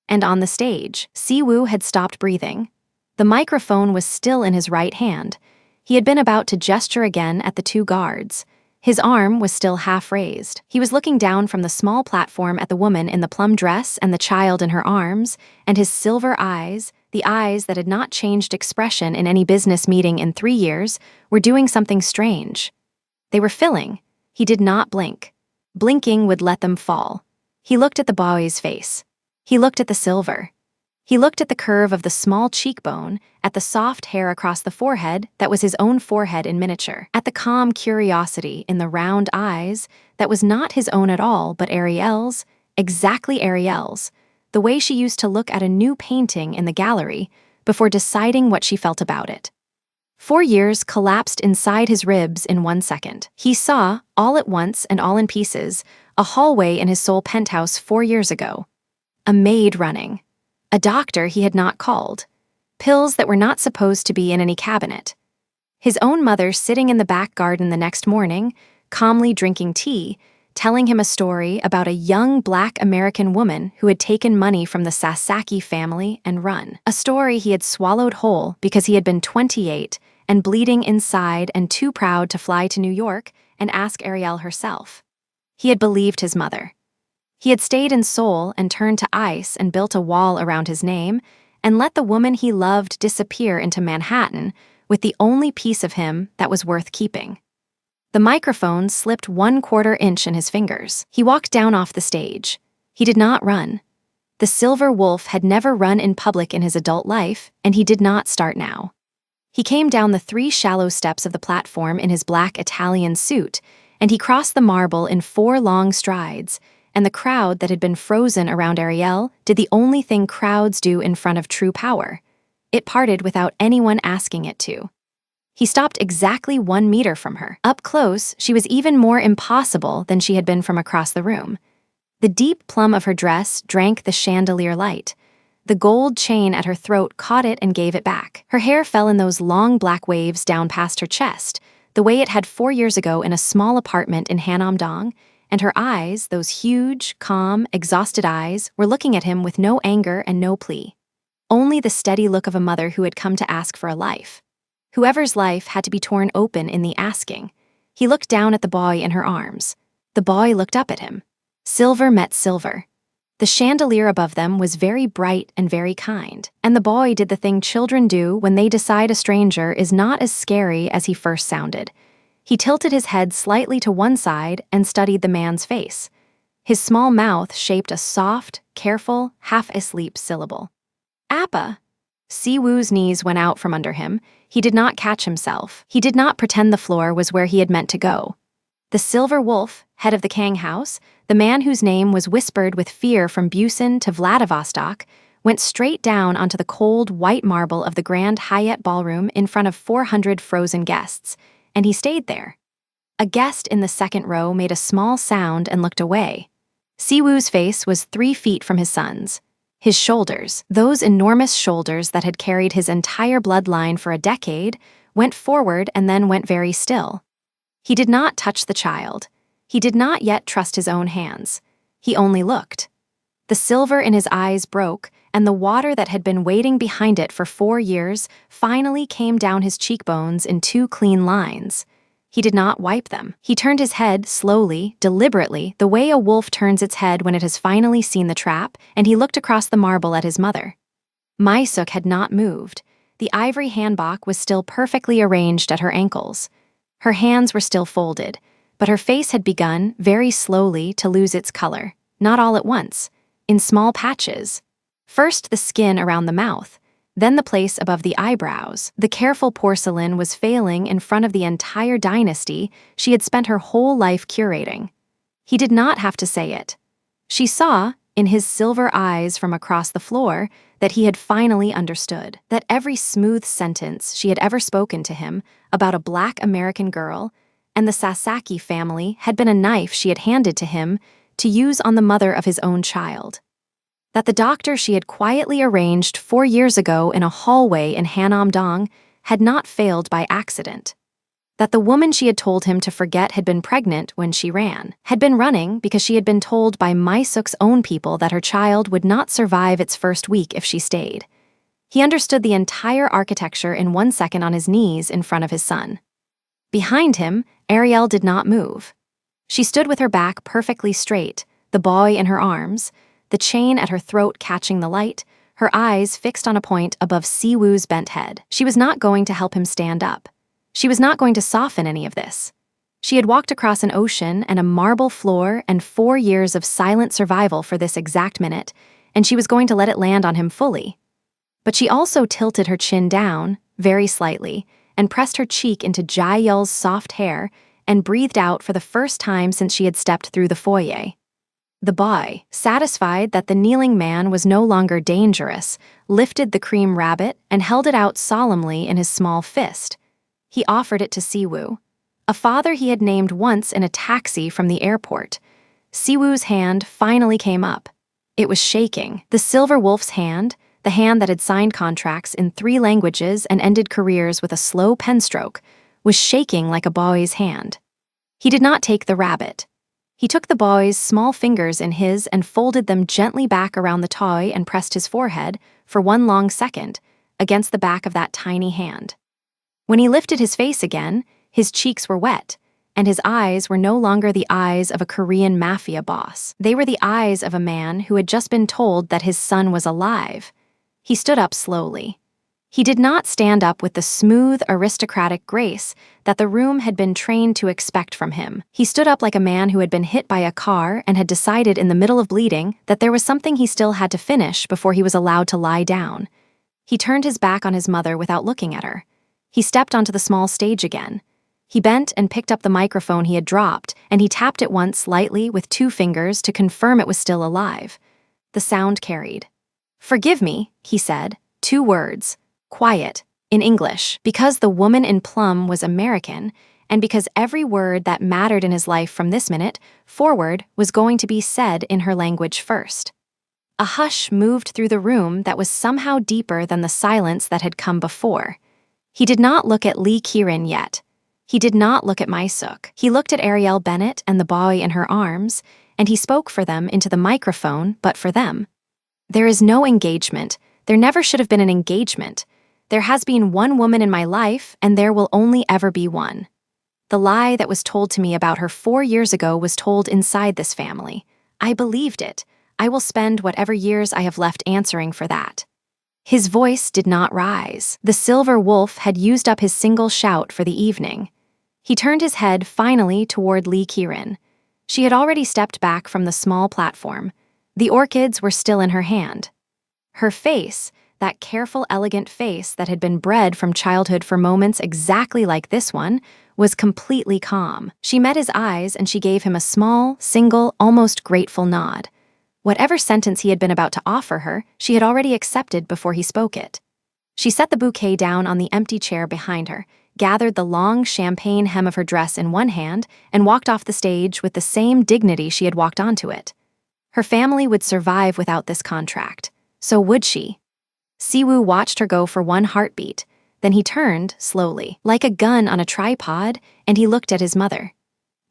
And on the stage, Siwoo had stopped breathing. The microphone was still in his right hand. He had been about to gesture again at the 2 guards. His arm was still half raised. He was looking down from the small platform at the woman in the plum dress and the child in her arms, and his silver eyes, the eyes that had not changed expression in any business meeting in 3 years, were doing something strange. They were filling. He did not blink. Blinking would let them fall. He looked at the boy's face. He looked at the silver. He looked at the curve of the small cheekbone, at the soft hair across the forehead that was his own forehead in miniature, at the calm curiosity in the round eyes that was not his own at all but Ariel's, exactly Ariel's, the way she used to look at a new painting in the gallery before deciding what she felt about it. 4 years collapsed inside his ribs in 1 second. He saw, all at once and all in pieces, a hallway in his Seoul penthouse 4 years ago. A maid running. A doctor he had not called. Pills that were not supposed to be in any cabinet. His own mother sitting in the back garden the next morning, calmly drinking tea, telling him a story about a young Black American woman who had taken money from the Sasaki family and run. A story he had swallowed whole because he had been 28 and bleeding inside and too proud to fly to New York and ask Ariel herself. He had believed his mother. He had stayed in Seoul and turned to ice and built a wall around his name and let the woman he loved disappear into Manhattan with the only piece of him that was worth keeping. The microphone slipped 1/4 inch in his fingers. He walked down off the stage. He did not run. The Silver Wolf had never run in public in his adult life, and he did not start now. He came down the 3 shallow steps of the platform in his black Italian suit, and he crossed the marble in 4 long strides, and the crowd that had been frozen around Ariel did the only thing crowds do in front of true power. It parted without anyone asking it to. He stopped exactly 1 meter from her. Up close, she was even more impossible than she had been from across the room. The deep plum of her dress drank the chandelier light. The gold chain at her throat caught it and gave it back. Her hair fell in those long black waves down past her chest, the way it had 4 years ago in a small apartment in Hanam-dong, and her eyes, those huge, calm, exhausted eyes, were looking at him with no anger and no plea. Only the steady look of a mother who had come to ask for a life. Whoever's life had to be torn open in the asking. He looked down at the boy in her arms. The boy looked up at him. Silver met silver. The chandelier above them was very bright and very kind, and the boy did the thing children do when they decide a stranger is not as scary as he first sounded. He tilted his head slightly to one side and studied the man's face. His small mouth shaped a soft, careful, half-asleep syllable. Appa. Siwoo's knees went out from under him. He did not catch himself. He did not pretend the floor was where he had meant to go. The Silver Wolf, head of the Kang House, the man whose name was whispered with fear from Busan to Vladivostok, went straight down onto the cold, white marble of the Grand Hyatt Ballroom in front of 400 frozen guests, and he stayed there. A guest in the second row made a small sound and looked away. Siwoo's face was 3 feet from his son's. His shoulders, those enormous shoulders that had carried his entire bloodline for a decade, went forward and then went very still. He did not touch the child. He did not yet trust his own hands. He only looked. The silver in his eyes broke, and the water that had been waiting behind it for 4 years finally came down his cheekbones in 2 clean lines. He did not wipe them. He turned his head slowly, deliberately, the way a wolf turns its head when it has finally seen the trap, and he looked across the marble at his mother. Maisuk had not moved. The ivory hanbok was still perfectly arranged at her ankles. Her hands were still folded, but her face had begun, very slowly, to lose its color, not all at once, in small patches. First the skin around the mouth, then the place above the eyebrows. The careful porcelain was failing in front of the entire dynasty she had spent her whole life curating. He did not have to say it. She saw, in his silver eyes from across the floor, that he had finally understood, that every smooth sentence she had ever spoken to him about a Black American girl and the Sasaki family had been a knife she had handed to him to use on the mother of his own child. That the doctor she had quietly arranged 4 years ago in a hallway in Hanam-dong had not failed by accident. That the woman she had told him to forget had been pregnant when she ran, had been running because she had been told by Maisuk's own people that her child would not survive its first week if she stayed. He understood the entire architecture in 1 second on his knees in front of his son. Behind him, Ariel did not move. She stood with her back perfectly straight, the boy in her arms, the chain at her throat catching the light, her eyes fixed on a point above Siwoo's bent head. She was not going to help him stand up. She was not going to soften any of this. She had walked across an ocean and a marble floor and 4 years of silent survival for this exact minute, and she was going to let it land on him fully. But she also tilted her chin down, very slightly, and pressed her cheek into Jae-yul's soft hair and breathed out for the first time since she had stepped through the foyer. The boy, satisfied that the kneeling man was no longer dangerous, lifted the cream rabbit and held it out solemnly in his small fist. He offered it to Siwoo, a father he had named once in a taxi from the airport. Siwoo's hand finally came up. It was shaking. The Silver Wolf's hand, the hand that had signed contracts in 3 languages and ended careers with a slow pen stroke, was shaking like a boy's hand. He did not take the rabbit. He took the boy's small fingers in his and folded them gently back around the toy and pressed his forehead, for 1 long second, against the back of that tiny hand. When he lifted his face again, his cheeks were wet, and his eyes were no longer the eyes of a Korean mafia boss. They were the eyes of a man who had just been told that his son was alive. He stood up slowly. He did not stand up with the smooth, aristocratic grace that the room had been trained to expect from him. He stood up like a man who had been hit by a car and had decided in the middle of bleeding that there was something he still had to finish before he was allowed to lie down. He turned his back on his mother without looking at her. He stepped onto the small stage again. He bent and picked up the microphone he had dropped, and he tapped it once lightly with 2 fingers to confirm it was still alive. The sound carried. "Forgive me," he said, 2 words, quiet, in English, because the woman in plum was American, and because every word that mattered in his life from this minute forward was going to be said in her language first. A hush moved through the room that was somehow deeper than the silence that had come before. He did not look at Lee Kieran yet. He did not look at Mysuk. He looked at Ariel Bennett and the boy in her arms, and he spoke for them into the microphone, but for them. "There is no engagement. There never should have been an engagement. There has been one woman in my life, and there will only ever be one. The lie that was told to me about her 4 years ago was told inside this family. I believed it. I will spend whatever years I have left answering for that." His voice did not rise. The silver wolf had used up his single shout for the evening. He turned his head finally toward Lee Kieran. She had already stepped back from the small platform. The orchids were still in her hand. Her face, that careful, elegant face that had been bred from childhood for moments exactly like this one, was completely calm. She met his eyes and she gave him a small, single, almost grateful nod. Whatever sentence he had been about to offer her, she had already accepted before he spoke it. She set the bouquet down on the empty chair behind her, gathered the long champagne hem of her dress in one hand, and walked off the stage with the same dignity she had walked onto it. Her family would survive without this contract. So would she. Siwoo watched her go for 1 heartbeat. Then he turned, slowly, like a gun on a tripod, and he looked at his mother.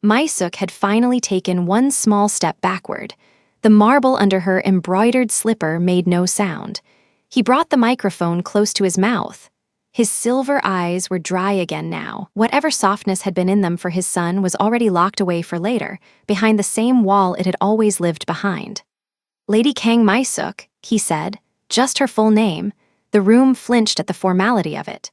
Mysuk had finally taken 1 small step backward. The marble under her embroidered slipper made no sound. He brought the microphone close to his mouth. His silver eyes were dry again now. Whatever softness had been in them for his son was already locked away for later, behind the same wall it had always lived behind. "Lady Kang Mysuk," he said, just her full name. The room flinched at the formality of it.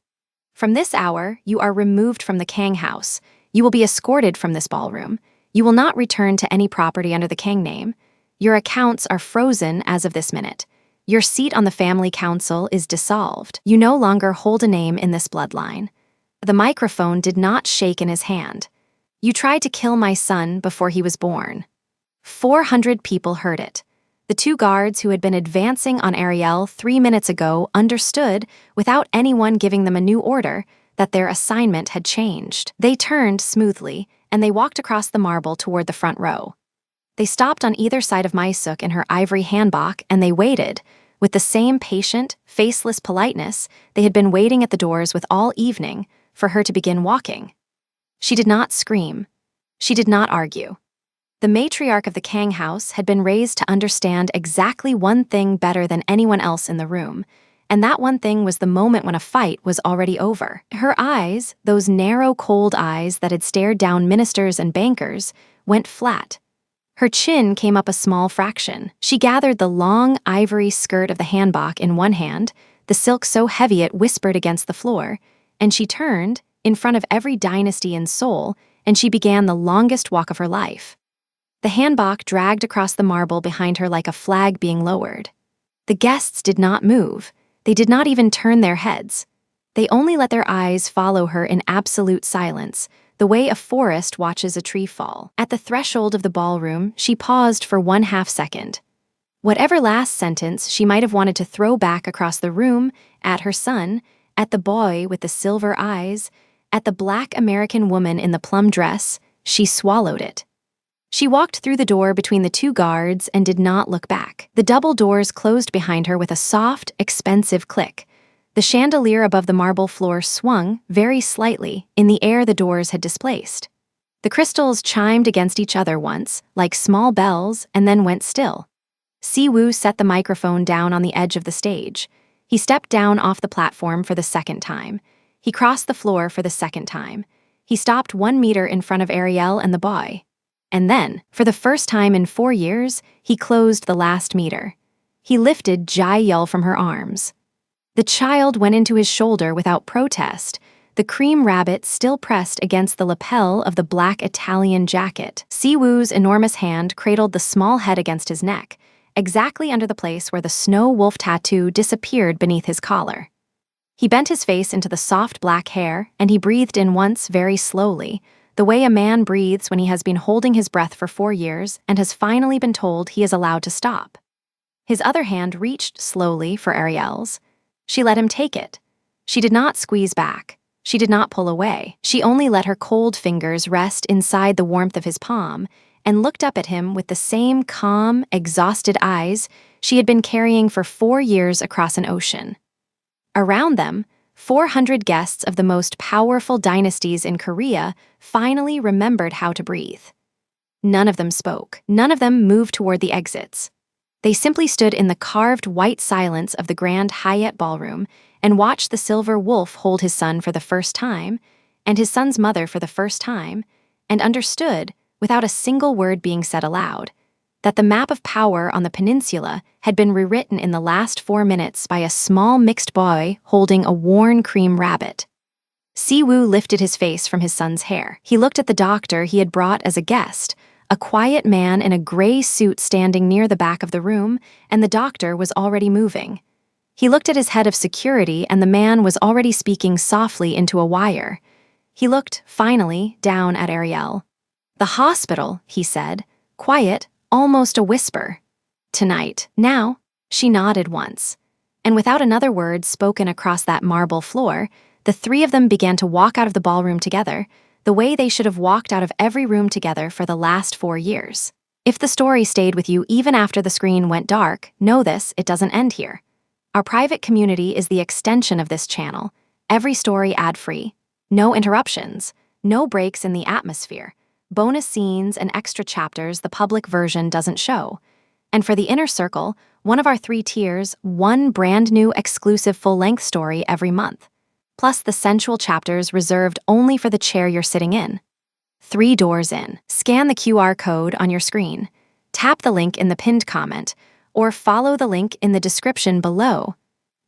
"From this hour, you are removed from the Kang house. You will be escorted from this ballroom. You will not return to any property under the Kang name. Your accounts are frozen as of this minute. Your seat on the family council is dissolved. You no longer hold a name in this bloodline." The microphone did not shake in his hand. "You tried to kill my son before he was born." 400 people heard it. The 2 guards who had been advancing on Ariel 3 minutes ago understood, without anyone giving them a new order, that their assignment had changed. They turned smoothly, and they walked across the marble toward the front row. They stopped on either side of Mysuk in her ivory hanbok, and they waited, with the same patient, faceless politeness they had been waiting at the doors with all evening, for her to begin walking. She did not scream. She did not argue. The matriarch of the Kang house had been raised to understand exactly one thing better than anyone else in the room, and that one thing was the moment when a fight was already over. Her eyes, those narrow, cold eyes that had stared down ministers and bankers, went flat. Her chin came up a small fraction. She gathered the long, ivory skirt of the hanbok in one hand, the silk so heavy it whispered against the floor, and she turned, in front of every dynasty in Seoul, and she began the longest walk of her life. The hanbok dragged across the marble behind her like a flag being lowered. The guests did not move. They did not even turn their heads. They only let their eyes follow her in absolute silence, the way a forest watches a tree fall. At the threshold of the ballroom, she paused for 1/2 second. Whatever last sentence she might have wanted to throw back across the room, at her son, at the boy with the silver eyes, at the black American woman in the plum dress, she swallowed it. She walked through the door between the 2 guards and did not look back. The double doors closed behind her with a soft, expensive click. The chandelier above the marble floor swung, very slightly, in the air the doors had displaced. The crystals chimed against each other once, like small bells, and then went still. Siwoo set the microphone down on the edge of the stage. He stepped down off the platform for the 2nd time. He crossed the floor for the 2nd time. He stopped 1 meter in front of Ariel and the boy. And then, for the first time in 4 years, he closed the last meter. He lifted Jae-yeol from her arms. The child went into his shoulder without protest, the cream rabbit still pressed against the lapel of the black Italian jacket. Siwoo's enormous hand cradled the small head against his neck, exactly under the place where the snow wolf tattoo disappeared beneath his collar. He bent his face into the soft black hair, and he breathed in once very slowly, the way a man breathes when he has been holding his breath for 4 years and has finally been told he is allowed to stop. His other hand reached slowly for Ariel's. She let him take it. She did not squeeze back. She did not pull away. She only let her cold fingers rest inside the warmth of his palm and looked up at him with the same calm, exhausted eyes she had been carrying for 4 years across an ocean. Around them, 400 guests of the most powerful dynasties in Korea finally remembered how to breathe. None of them spoke. None of them moved toward the exits. They simply stood in the carved white silence of the Grand Hyatt ballroom and watched the silver wolf hold his son for the first time, and his son's mother for the first time, and understood, without a single word being said aloud, that the map of power on the peninsula had been rewritten in the last 4 minutes by a small mixed boy holding a worn cream rabbit. Siwoo lifted his face from his son's hair. He looked at the doctor he had brought as a guest, a quiet man in a gray suit standing near the back of the room, and the doctor was already moving. He looked at his head of security, and the man was already speaking softly into a wire. He looked, finally, down at Ariel. "The hospital," he said, quiet, almost a whisper. "Tonight." Now, she nodded once. And without another word spoken across that marble floor, the 3 of them began to walk out of the ballroom together, the way they should have walked out of every room together for the last 4 years. If the story stayed with you even after the screen went dark, know this, it doesn't end here. Our private community is the extension of this channel. Every story ad-free. No interruptions. No breaks in the atmosphere. Bonus scenes and extra chapters the public version doesn't show. And for the inner circle, one of our 3 tiers, 1 brand new exclusive full-length story every month. Plus the sensual chapters reserved only for the chair you're sitting in. 3 doors in. Scan the QR code on your screen. Tap the link in the pinned comment, or follow the link in the description below.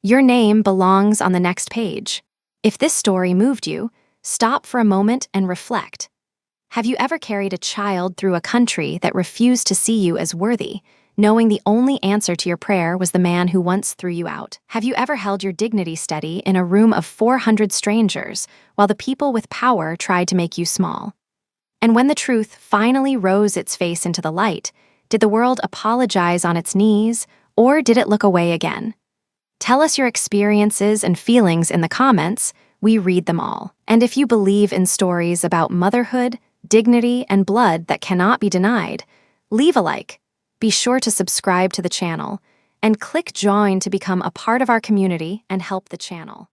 Your name belongs on the next page. If this story moved you, stop for a moment and reflect. Have you ever carried a child through a country that refused to see you as worthy, knowing the only answer to your prayer was the man who once threw you out? Have you ever held your dignity steady in a room of 400 strangers while the people with power tried to make you small? And when the truth finally rose its face into the light, did the world apologize on its knees, or did it look away again? Tell us your experiences and feelings in the comments. We read them all. And if you believe in stories about motherhood, dignity, and blood that cannot be denied, leave a like. Be sure to subscribe to the channel and click join to become a part of our community and help the channel.